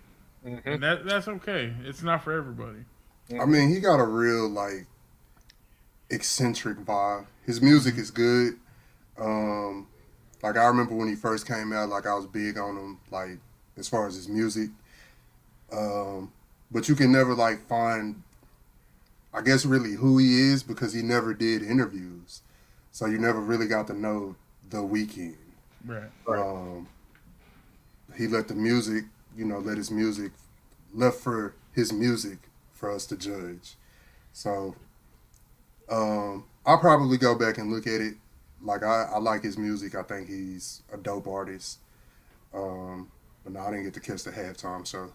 Mm-hmm. And that's okay. It's not for everybody. I mean, he got a real like eccentric vibe. His music is good. Like I remember when he first came out, like I was big on him, like as far as his music. But you can never like find, I guess, really who he is because he never did interviews, so you never really got to know the Weeknd. Right. He let the music, left for his music for us to judge. So I'll probably go back and look at it. Like I like his music. I think he's a dope artist. But no, I didn't get to catch the halftime show.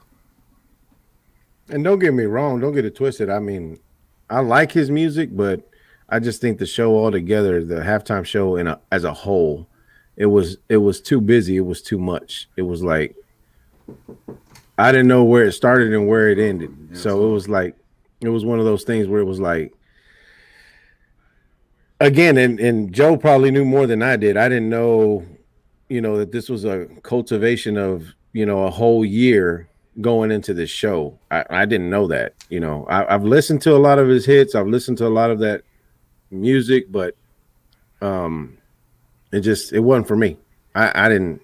And don't get me wrong, don't get it twisted. I mean, I like his music, but I just think the show altogether, the halftime show as a whole, it was too busy. It was too much. It was like, I didn't know where it started and where it ended. Yeah, So it was like it was one of those things where it was like again, and Joe probably knew more than I did. I didn't know, that this was a cultivation of, a whole year going into this show. I didn't know that. I've listened to a lot of his hits. I've listened to a lot of that music, but um it wasn't for me. I didn't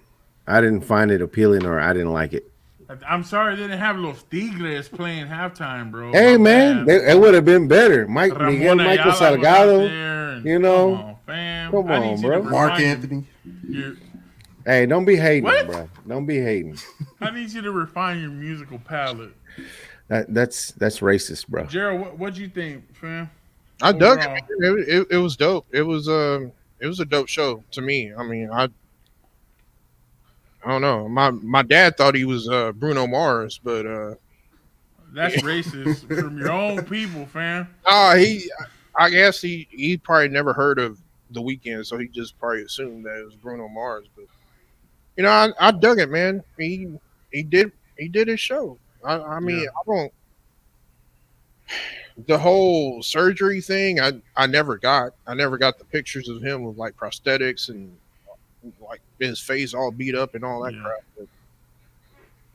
find it appealing or I didn't like it. I'm sorry they didn't have Los Tigres playing halftime, bro. Hey My man, bad. it would have been better. Miguel Ramon Michael Ayala was out Salgado, there, and you come know. on, fam. Come I on, need you bro. to Mark refine Anthony. Hey, don't be hating, What? bro. Don't be hating. I need you to refine your musical palette. That's racist, bro. Gerald, what'd you think, fam? I dug it, Overall. man. It was dope. It was a dope show to me. I mean, I don't know. My dad thought he was Bruno Mars, but That's racist from your own people, fam. he I guess he probably never heard of the Weeknd, so he just probably assumed that it was Bruno Mars. But I dug it, man. He did his show. I mean, Yeah. I don't the whole surgery thing. I never got. I never got the pictures of him with like prosthetics and like his face all beat up and all that Yeah. crap. But,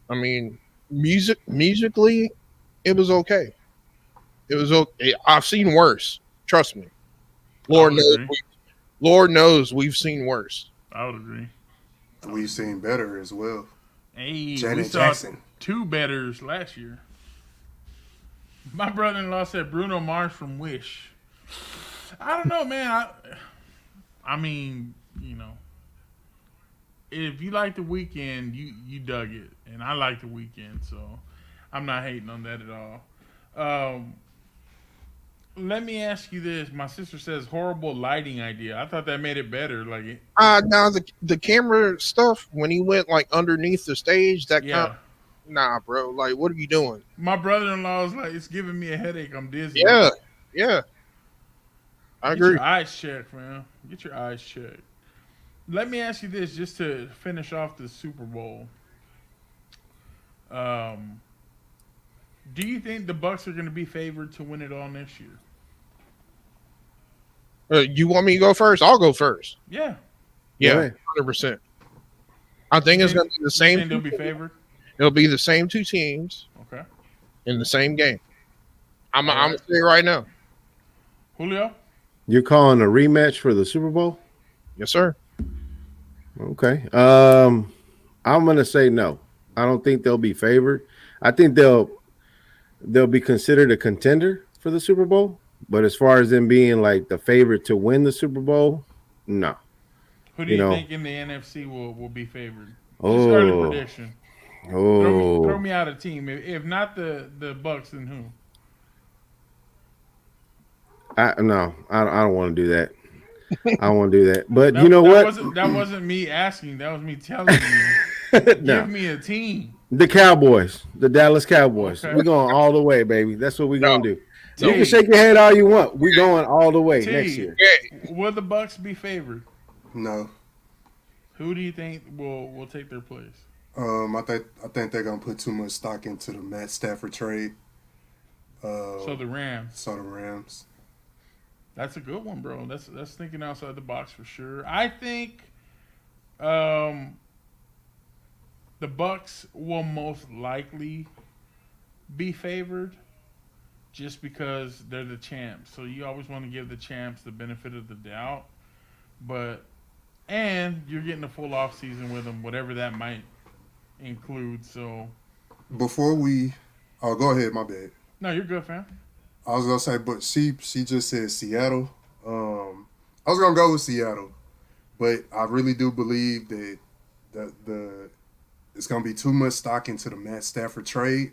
I mean, musically, it was okay. It was okay. I've seen worse. Trust me. I would agree. Lord knows we've seen worse. I would agree. We've seen better as well. Hey, we Janet saw Jackson. 2 betters last year. My brother-in-law said Bruno Mars from Wish. I don't know, man. I mean, if you like the Weeknd, you dug it, and I like the Weeknd, so I'm not hating on that at all. Let me ask you this: my sister says horrible lighting idea. I thought that made it better. Like, Now the camera stuff when he went like underneath the stage, that yeah. kind of, nah, bro. Like, what are you doing? My brother-in-law is like, it's giving me a headache. I'm dizzy. Yeah, I Get agree. your eyes checked, man. Get your eyes checked. Let me ask you this, just to finish off the Super Bowl. Do you think the Bucks are going to be favored to win it all next year? You want me to go first? I'll go first. Yeah. Yeah, ahead. 100%. I think it's going to be the You same. think they'll be favored? It'll be the same 2 teams Okay. in the same game. I'm All gonna right. say it right now. Julio? You're calling a rematch for the Super Bowl? Yes, sir. Okay. I'm gonna say no. I don't think they'll be favored. I think they'll be considered a contender for the Super Bowl. But as far as them being like the favorite to win the Super Bowl, no. Who do you think in the NFC will be favored? Just early Oh, prediction. Throw oh. me out a team. If not the Bucks, then who? No, I don't want to do that. I don't want to do that. But That, you know what? That wasn't me asking. That was me telling you. No. Give me a team. The Cowboys, the Dallas Cowboys. Okay. We're going all the way, baby. That's what we're gonna do. You T, can shake your head all you want. We're going all the way next year. Will the Bucks be favored? No. Who do you think will take their place? I think they're gonna put too much stock into the Matt Stafford trade. So the Rams. So the Rams. That's a good one, bro. That's thinking outside the box for sure. I think the Bucks will most likely be favored just because they're the champs. So you always want to give the champs the benefit of the doubt. And you're getting a full off season with them, whatever that might include. So Before we, oh, go ahead. My bad. no, you're good, fam. I was gonna say, but she just said Seattle. I was gonna go with Seattle, but I really do believe that the it's gonna be too much stock into the Matt Stafford trade,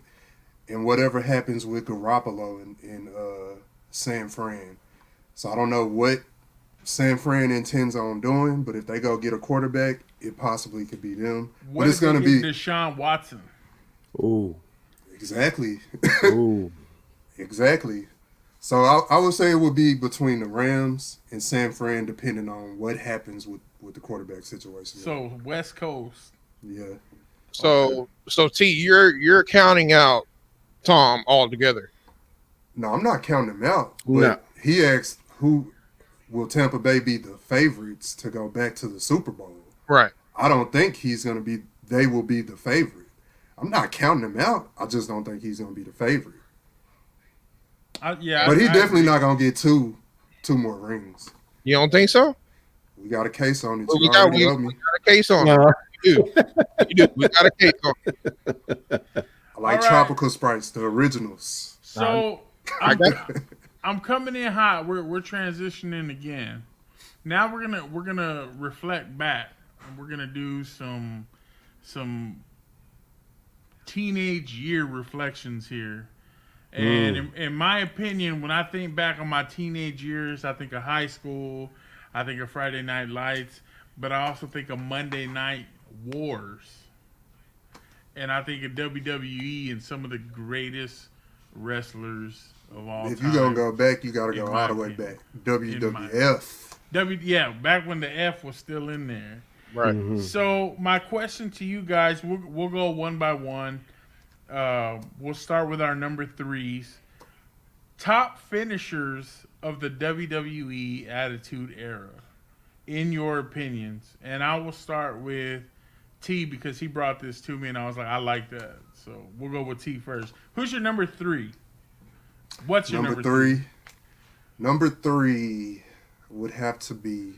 and whatever happens with Garoppolo in San Fran. So I don't know what San Fran intends on doing, but if they go get a quarterback, it possibly could be them. What but it's if they gonna get be Deshaun Watson? Ooh, exactly. ooh. Exactly. So I would say it would be between the Rams and San Fran, depending on what happens with the quarterback situation. So West Coast. Yeah. So T, you're counting out Tom altogether. No, I'm not counting him out. But No. he asked who will Tampa Bay be the favorites to go back to the Super Bowl. Right. I don't think he's going to be. They will be the favorite. I'm not counting him out. I just don't think he's going to be the favorite. But he's definitely not going to get two more rings. You don't think so? We got a case on it. Well, You we got already owe me. a case on it. You do. We got a case on it. I like All right. tropical sprites, the originals. So I got I'm coming in hot. We're transitioning again. Now we're gonna reflect back, and we're gonna do some teenage year reflections here. And in my opinion, when I think back on my teenage years, I think of high school, I think of Friday Night Lights, but I also think of Monday Night Wars. And I think of WWE and some of the greatest wrestlers of all If time. you're going to go back, you got to In go my all the way opinion. back. WWF. Yeah, back when the F was still in there. right. Mhm. So my question to you guys, we'll go one by one. We'll start with our number threes. Top finishers of the WWE Attitude Era, in your opinions. And I will start with T because he brought this to me and I was like, I like that. So we'll go with T first. Who's your number three? What's your Number three. Number three would have to be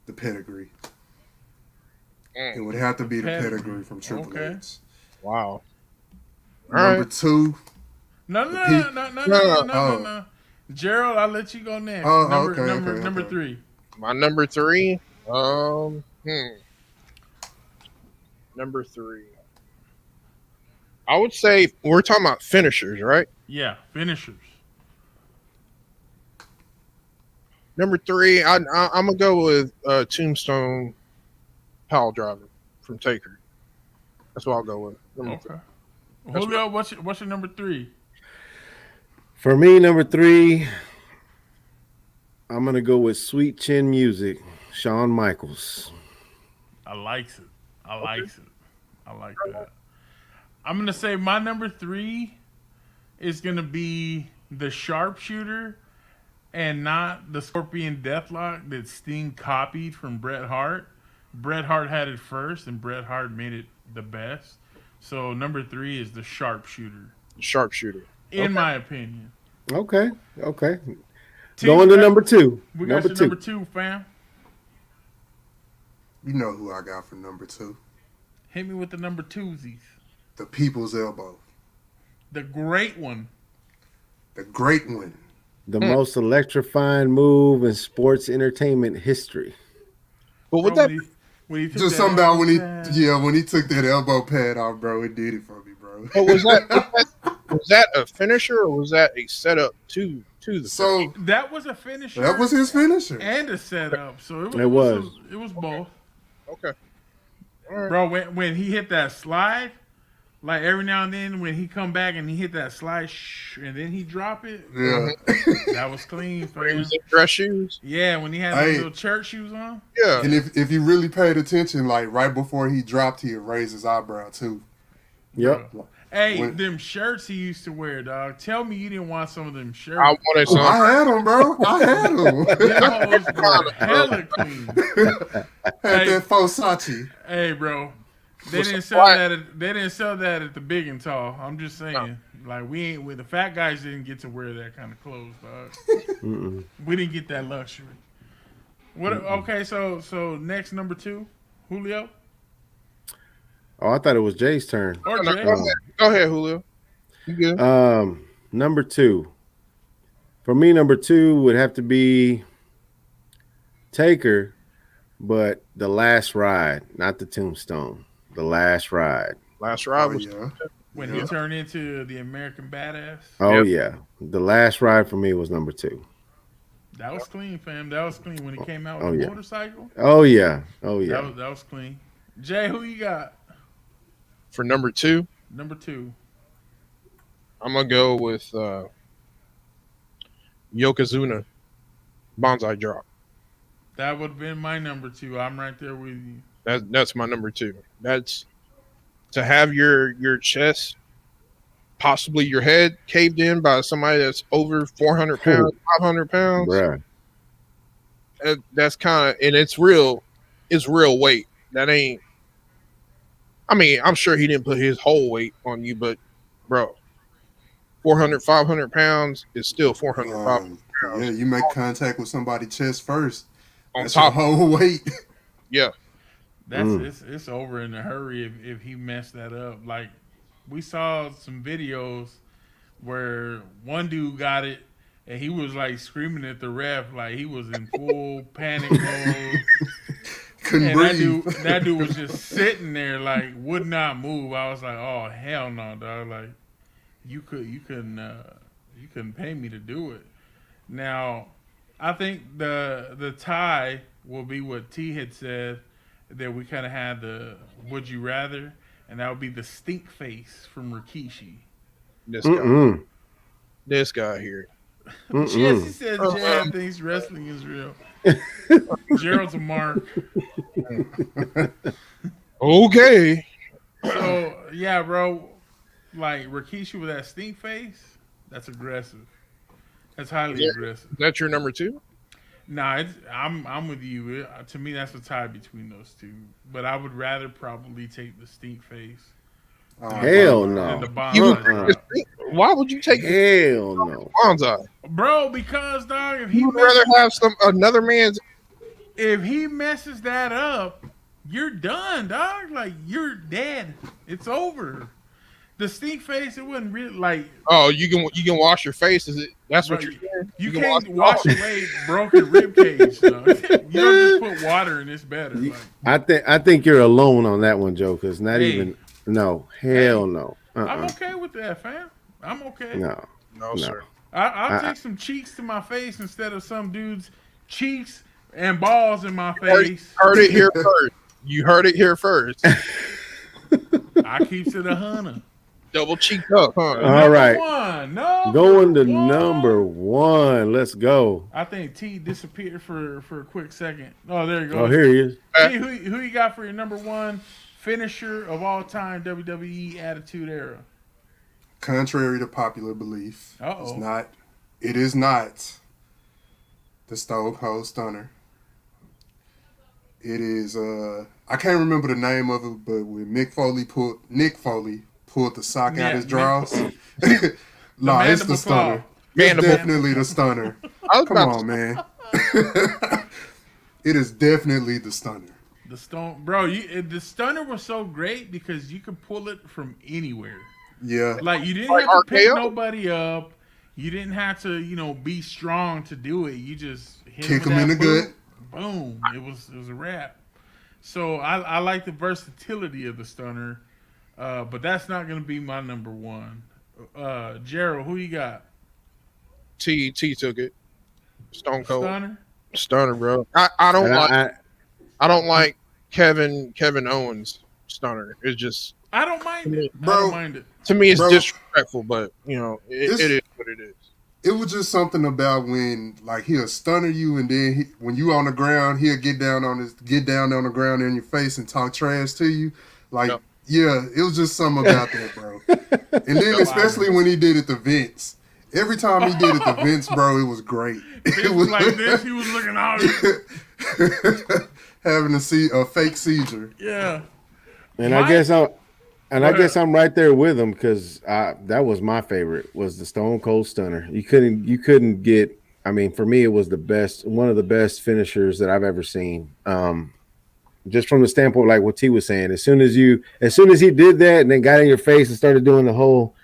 the pedigree. It would have to be the pedigree from Triple Okay. H. Wow. Number two. No. Gerald, I'll let you go next. Oh, Number okay. three. My number three. Number three. I would say we're talking about finishers, right? Yeah, finishers. Number three, I'm gonna go with Tombstone Pile Driver from Taker. That's what I'll go with. Number three. Okay. Julio, what's your number three? For me, number three, I'm gonna go with Sweet Chin Music, Shawn Michaels. I likes it. I like that. I'm gonna say my number three is gonna be the sharpshooter and not the Scorpion Deathlock that Sting copied from Bret Hart. Bret Hart had it first, and Bret Hart made it the best. So number three is the sharpshooter, Sharpshooter. in my opinion. Okay. T, Going to number two. We got your number two, fam. You know who I got for number two. Hit me with the number twosies. The People's Elbow. The great one. The great one. The most electrifying move in sports entertainment history. But with Bro, that, when he took Just that something about elbow when he took that elbow pad off, bro, it did it for me, bro. but was that a finisher or was that a setup to the So that was a finisher. that was his finisher. and a setup. So it It was. both. Okay. All right. Bro, when he hit that slide, like every now and then when he come back and he hit that slide and then he drop it, Yeah. that was clean for He him. was in dress shoes. Yeah, when he had Hey. those little church shoes on. Yeah. And if you really paid attention, like right before he dropped, he raised his eyebrow too. Yep. Hey, When- them shirts he used to wear, dog. Tell me you didn't want some of them shirts. I wanted some. I had him, bro. I had him. Them hoes were hella clean. Had that Fosachi. Hey, bro. They What's didn't the sell price? that. They didn't sell that at the Big and Tall. I'm just saying, like the fat guys didn't get to wear that kind of clothes, dog. We didn't get that luxury. What? Okay, so next number two, Julio Oh, I thought it was Jay's turn. or No, Jay. go ahead, Julio. You good? Number two. For me, number two would have to be Taker, but the last ride, not the Tombstone. The last ride. Last ride Oh, was yeah. When he turned into the American Badass, Oh Yep. yeah, the last ride for me was number two. that was clean, fam. That was clean when he came out Oh, with the yeah. motorcycle. Oh yeah, oh yeah. That was clean. Jay, who you got? for number two. Number two. I'm gonna go with Yokozuna Bonsai Drop. That would have been my number two. I'm right there with you. That's my number two. That's to have your chest, possibly your head caved in by somebody that's over 400 pounds, 500 pounds. Bruh. That's kind of, and it's real weight. That ain't, I mean, I'm sure he didn't put his whole weight on you, but bro, 400, 500 pounds is still 400, 500 Yeah, pounds you make contact with somebody's chest first. on That's your top. whole weight. Yeah. That's it's over in a hurry if he messed that up. Like we saw some videos where one dude got it and he was like screaming at the ref like he was in full panic mode. Couldn't And breathe. that dude was just sitting there like would not move. I was like, oh hell no, dog. Like you couldn't pay me to do it. Now, I think the tie will be what T had said that we kind of had the would you rather, and that would be the stink face from Rikishi. This guy. Mm-mm. This guy here. Yes, he Mm-mm. said Jan thinks wrestling is real. Gerald's a mark. Okay. So yeah, bro, like Rikishi with that stink face, that's aggressive. That's highly aggressive. Is that your number 2? Nah, I'm with you. To me, that's a tie between those two. But I would rather probably take the stink face Hell than no. the You would bonsai. Why would you take Hell no. bonsai? Bro, because dog, You would rather have another man's. if he messes that up, you're done, dog. Like you're dead. It's over. The stink face, it wouldn't really like. Oh, you can wash your face. Is it? That's what Bro, you're saying. You can can't wash wash away broken rib cage. Dog. You don't just put water in. It's better. Like, I think you're alone on that one, Joe. Because not Hey. even no. Hell Hey. no. I'm okay with that, fam. I'm okay. No. No, sir. I'll take some cheeks to my face instead of some dude's cheeks and balls in my Heard face. it here first. You heard it here first. I keeps it 100. Double cheeked up, huh? All right. One. No. Going to number 1. Let's go. I think T disappeared for a quick second. Oh, there you go. Oh, here he is. T, who you got for your number 1 finisher of all time WWE Attitude Era? Contrary to popular belief, Uh-oh. it is not the Stone Cold Stunner. It is I can't remember the name of it, but when Nick Foley pulled the sock out his drawers. Nah, it's the stunner. It's definitely the stunner. Come on, man. It is definitely the stunner. The stone, bro. The stunner was so great because you could pull it from anywhere. Yeah. Like you didn't have to pick nobody up. You didn't have to, be strong to do it. You just Kick him in the gut. Boom. It was a wrap. So I like the versatility of the stunner, but that's not going to be my number 1. Gerald, who you got? T took it. Stone Cold Stunner, bro. I don't like Kevin Owens stunner. It's just I don't mind it. Bro, I don't mind it. To me, it's disrespectful, but it is what it is. It was just something about when like he'll stunner you, and then when you on the ground, he'll get down on the ground in your face and talk trash to you. Like, yeah, it was just something about that, bro. And then especially when he did it to Vince. Every time he did it to Vince, bro, it was great. It was like this. He was looking out. Having a fake seizure. Yeah. And I guess I'm right there with him because that was my favorite, was the Stone Cold Stunner. You couldn't get. I mean, for me, it was one of the best finishers that I've ever seen. Just from the standpoint, like what T was saying, as soon as he did that and then got in your face and started doing the whole,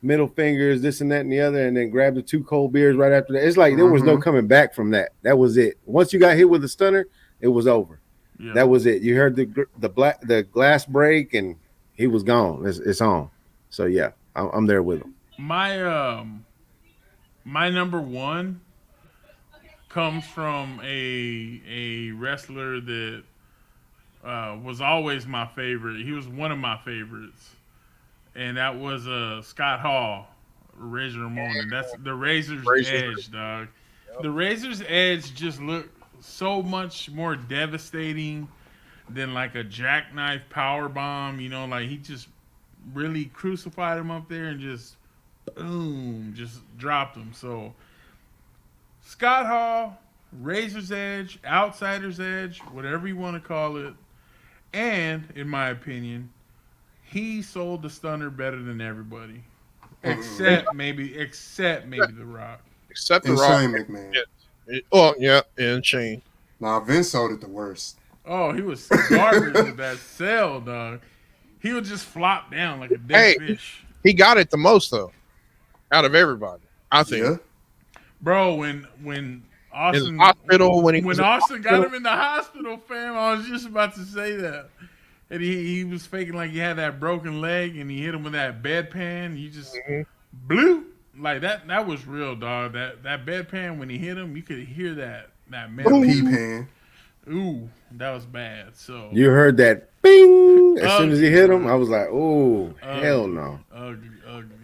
middle fingers, this and that and the other, and then grabbed the 2 cold beers right after that. It's like there was no coming back from that. That was it. Once you got hit with the stunner, it was over. Yeah. That was it. You heard the glass break and he was gone. It's on. So yeah, I'm there with him. My number 1 comes from a wrestler that was always my favorite. He was one of my favorites, and that was Scott Hall, Razor Ramon. And that's the Razor's Edge, dog. The Razor's Edge just looked so much more devastating. then like a jackknife power bomb. You know, like he just really crucified him up there and just boom, just dropped him. So Scott Hall, Razor's Edge, Outsider's Edge, whatever you want to call it, and in my opinion, he sold the stunner better than everybody, except maybe The Rock. Except the And Rock. Shane McMahon. Oh yeah, and Shane. Nah, Vince sold it the worst. Oh, he was garbage with that sell, dog. He would just flop down like a dead Hey, fish. he got it the most though, out of everybody. I think. Yeah. Bro, when Austin In the hospital when he when was Austin got him in the hospital, fam, I was just about to say that. And he was faking like he had that broken leg and he hit him with that bedpan. You just blew. Like that was real, dog. That bedpan when he hit him, you could hear that metal. Pea pan. Ooh, that was bad. So You heard that bing as soon as he Ugly, hit him. bro. I was like, oh, hell ugly, no. ugly.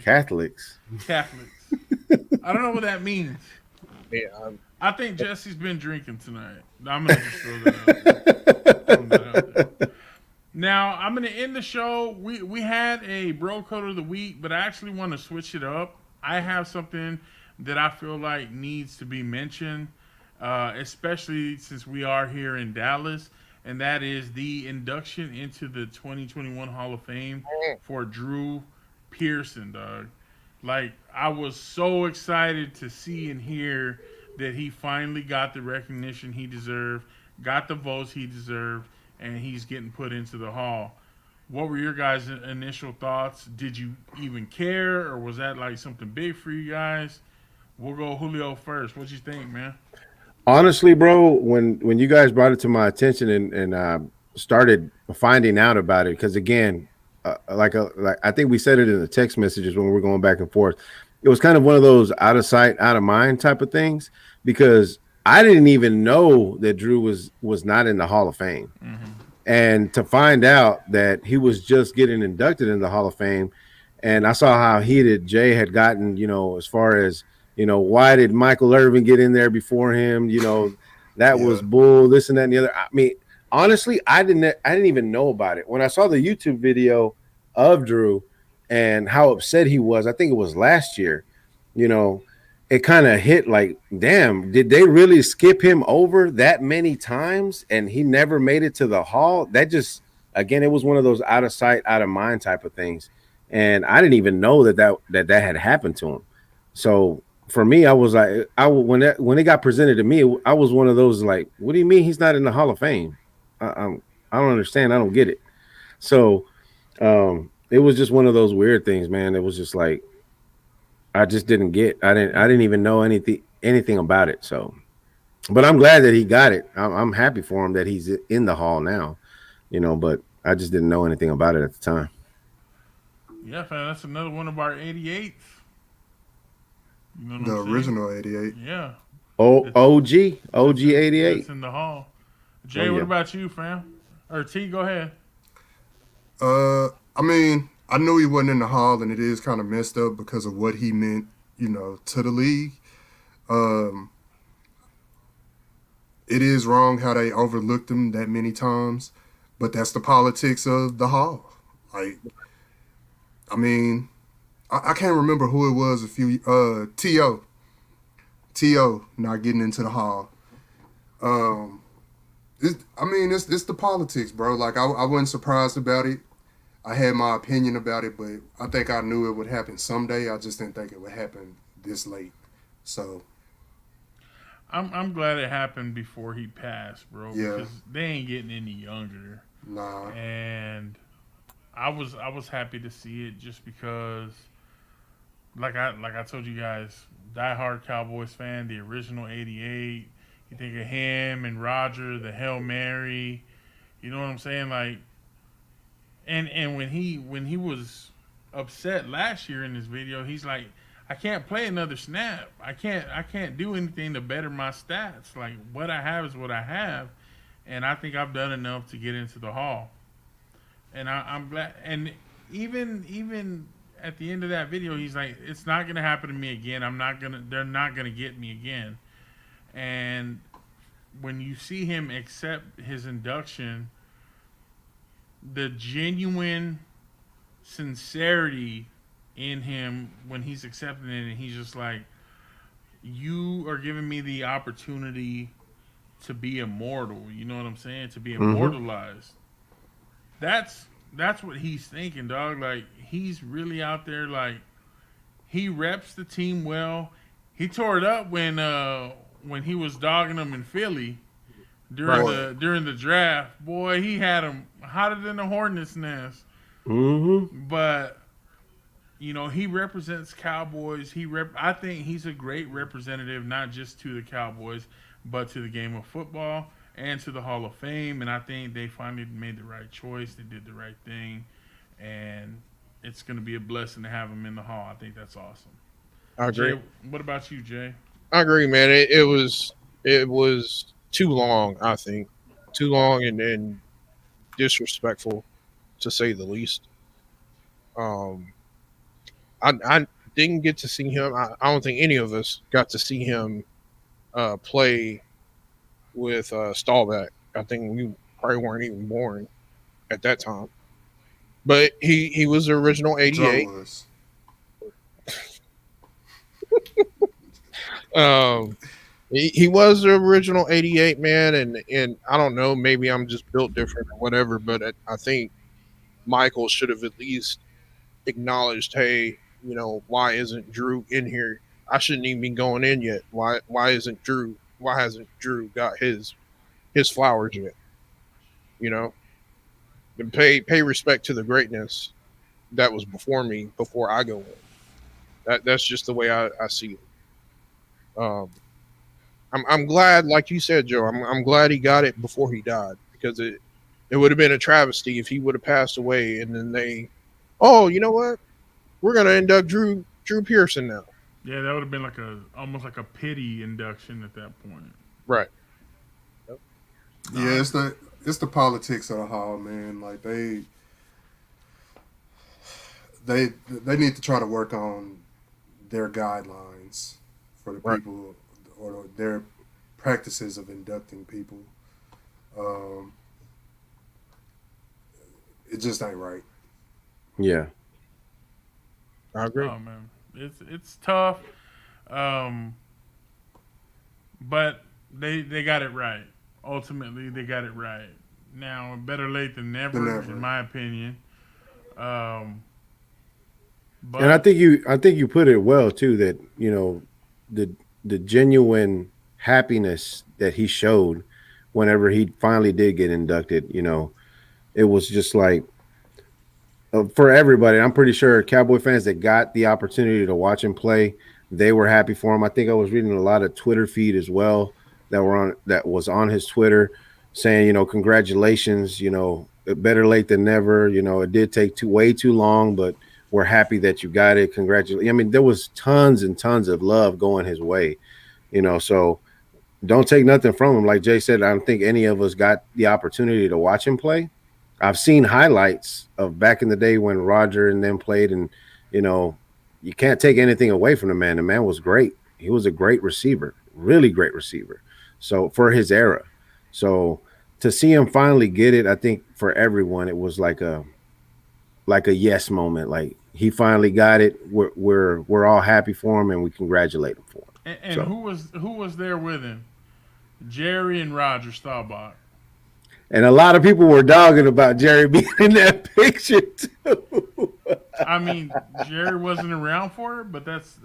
Catholics. Catholics. I don't know what that means. yeah, I think Jesse's been drinking tonight. I'm gonna just throw that out there. Now I'm gonna end the show. We had a bro code of the week, but I actually want to switch it up. I have something that I feel like needs to be mentioned, especially since we are here in Dallas, and that is the induction into the 2021 Hall of Fame for Drew Pearson, dog. Like, I was so excited to see and hear that he finally got the recognition he deserved, got the votes he deserved, and he's getting put into the Hall. What were your guys' initial thoughts? Did you even care, or was that like something big for you guys? We'll go Julio first. What you think, man? Honestly, bro, when you guys brought it to my attention and started finding out about it, because again, like I think we said it in the text messages when we were going back and forth. It was kind of one of those out of sight, out of mind type of things, because I didn't even know that Drew was not in the Hall of Fame. Mm-hmm. And to find out that he was just getting inducted in the Hall of Fame, and I saw how heated Jay had gotten, as far as, why did Michael Irvin get in there before him? That was bull, this and that and the other. I mean, honestly, I didn't even know about it. When I saw the YouTube video of Drew and how upset he was, I think it was last year, it kind of hit like, damn, did they really skip him over that many times and he never made it to the Hall? That just, again, it was one of those out of sight, out of mind type of things. And I didn't even know that had happened to him. So for me, I was like, when it got presented to me, I was one of those like, what do you mean he's not in the Hall of Fame? I don't understand. I don't get it. So it was just one of those weird things, man. It was just like, I just didn't get. I didn't even know anything about it. So, but I'm glad that he got it. I'm happy for him that he's in the Hall now. But I just didn't know anything about it at the time. Yeah, fam, that's another one of our 88s. You know what The I'm saying? original 88. Yeah. OG 88. It's in the Hall. Jay, yeah. What about you, fam? Or T, go ahead. I mean, I knew he wasn't in the Hall, and it is kind of messed up because of what he meant, to the league. It is wrong how they overlooked him that many times, but that's the politics of the Hall. Like, I mean, I can't remember who it was. T.O. not getting into the Hall. It's the politics, bro. Like, I wasn't surprised about it. I had my opinion about it, but I think I knew it would happen someday. I just didn't think it would happen this late. So I'm glad it happened before he passed, bro. Yeah. Because they ain't getting any younger. nah, And I was happy to see it just because, like I told you guys, diehard Cowboys fan, the original '88. You think of him and Roger, the Hail Mary. You know what I'm saying? Like, and when he was upset last year in this video, he's like, I can't play another snap. I can't do anything to better my stats. Like, what I have is what I have, and I think I've done enough to get into the Hall. And I'm glad. And even at the end of that video, he's like, it's not gonna happen to me again. They're not gonna get me again. And when you see him accept his induction, the genuine sincerity in him when he's accepting it, and he's just like, "You are giving me the opportunity to be immortal." You know what I'm saying? To be Mm-hmm. immortalized. That's what he's thinking, dog. Like he's really out there. Like he reps the team well. He tore it up when he was dogging them in Philly during Right. Boy, the draft. Boy, he had him hotter than a hornet's nest. Mm-hmm. But he represents Cowboys. I think he's a great representative, not just to the Cowboys, but to the game of football and to the Hall of Fame. And I think they finally made the right choice. They did the right thing, and it's going to be a blessing to have him in the Hall. I think that's awesome. I agree. Jay, what about you, Jay? I agree, man. It was too long. I think too long and disrespectful to say the least. Um, I didn't get to see him. I don't think any of us got to see him play with Staubach. I think we probably weren't even born at that time. But he was the original Joe '88. was. Um, he was the original '88 man, and I don't know, maybe I'm just built different or whatever. But I think Michael should have at least acknowledged, hey, why isn't Drew in here? I shouldn't even be going in yet. Why isn't Drew? Why hasn't Drew got his flowers yet? You know, and pay respect to the greatness that was before me before I go in. That's just the way I see it. Um, I'm glad, like you said, Joe. I'm glad he got it before he died because it would have been a travesty if he would have passed away and then oh, you know what? We're gonna induct Drew Pearson now. Yeah, that would have been like almost like a pity induction at that point. Right. Yeah, Nah, it's the politics of the hall, man. Like they need to try to work on their guidelines for the Right. people or their practices of inducting people. Um, it just ain't right. Yeah. I agree. oh man, it's tough. Um, but they got it right. Ultimately, they got it right. Now, better late than The never, in never. my opinion. Um, And I but think you put it well too, that the the genuine happiness that he showed whenever he finally did get inducted, it was just like for everybody. I'm pretty sure Cowboy fans that got the opportunity to watch him play, they were happy for him. I think I was reading a lot of Twitter feed as well that was on his Twitter saying, congratulations, better late than never. It did take way too long, but we're happy that you got it. Congratulations. I mean, there was tons and tons of love going his way, so don't take nothing from him. Like Jay said, I don't think any of us got the opportunity to watch him play. I've seen highlights of back in the day when Roger and them played, and you know, you can't take anything away from the man. The man was great. He was a great receiver, really great receiver. So for his era, so to see him finally get it, I think for everyone it was like a yes moment. Like he finally got it. We're all happy for him, and we congratulate him for him. and So who was there with him? Jerry and Roger Staubach. and a lot of people were dogging about Jerry being in that picture too. I mean, Jerry wasn't around for it, but that's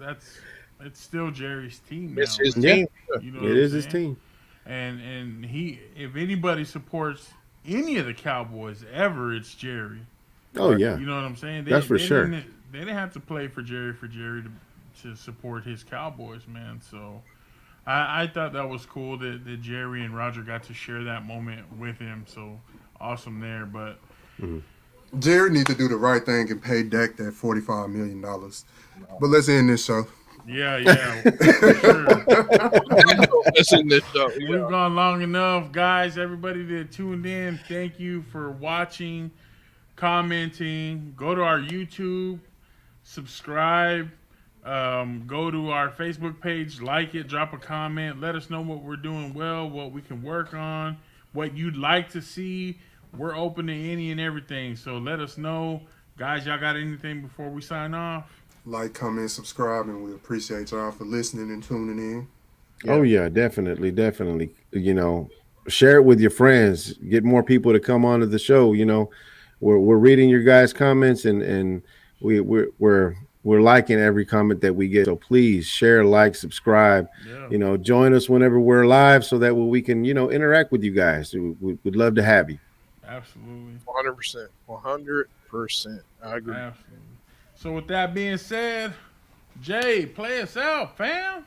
it's still Jerry's team It's now, his man. Yeah, team. You know what it I'm is his saying? team. And he, if anybody supports any of the Cowboys ever, it's Jerry. Oh yeah, You know what I'm saying? that's for sure. They didn't have to play for Jerry to support his Cowboys, man. So I thought that was cool that Jerry and Roger got to share that moment with him. So awesome there. But Mhm. Jerry need to do the right thing and pay Dak that $45 million. But let's end this show. yeah, for sure. Listen this show. We've gone long enough, guys. Everybody that tuned in, thank you for watching, commenting. Go to our YouTube, subscribe. Go to our Facebook page, like it, drop a comment. Let us know what we're doing well, what we can work on, what you'd like to see, we're open to any and everything. So let us know, guys. Y'all got anything before we sign off? Like, comment, subscribe, and we appreciate y'all for listening and tuning in. Oh yeah, definitely, definitely. You know, share it with your friends. Get more people to come onto the show. You know, we're reading your guys' comments and we're liking every comment that we get. So please share, like, subscribe. Yeah, You know, join us whenever we're live so that we can interact with you guys. We'd love to have you. absolutely, 100%. 100%. I agree. absolutely. So with that being said, Jay, play us out, fam.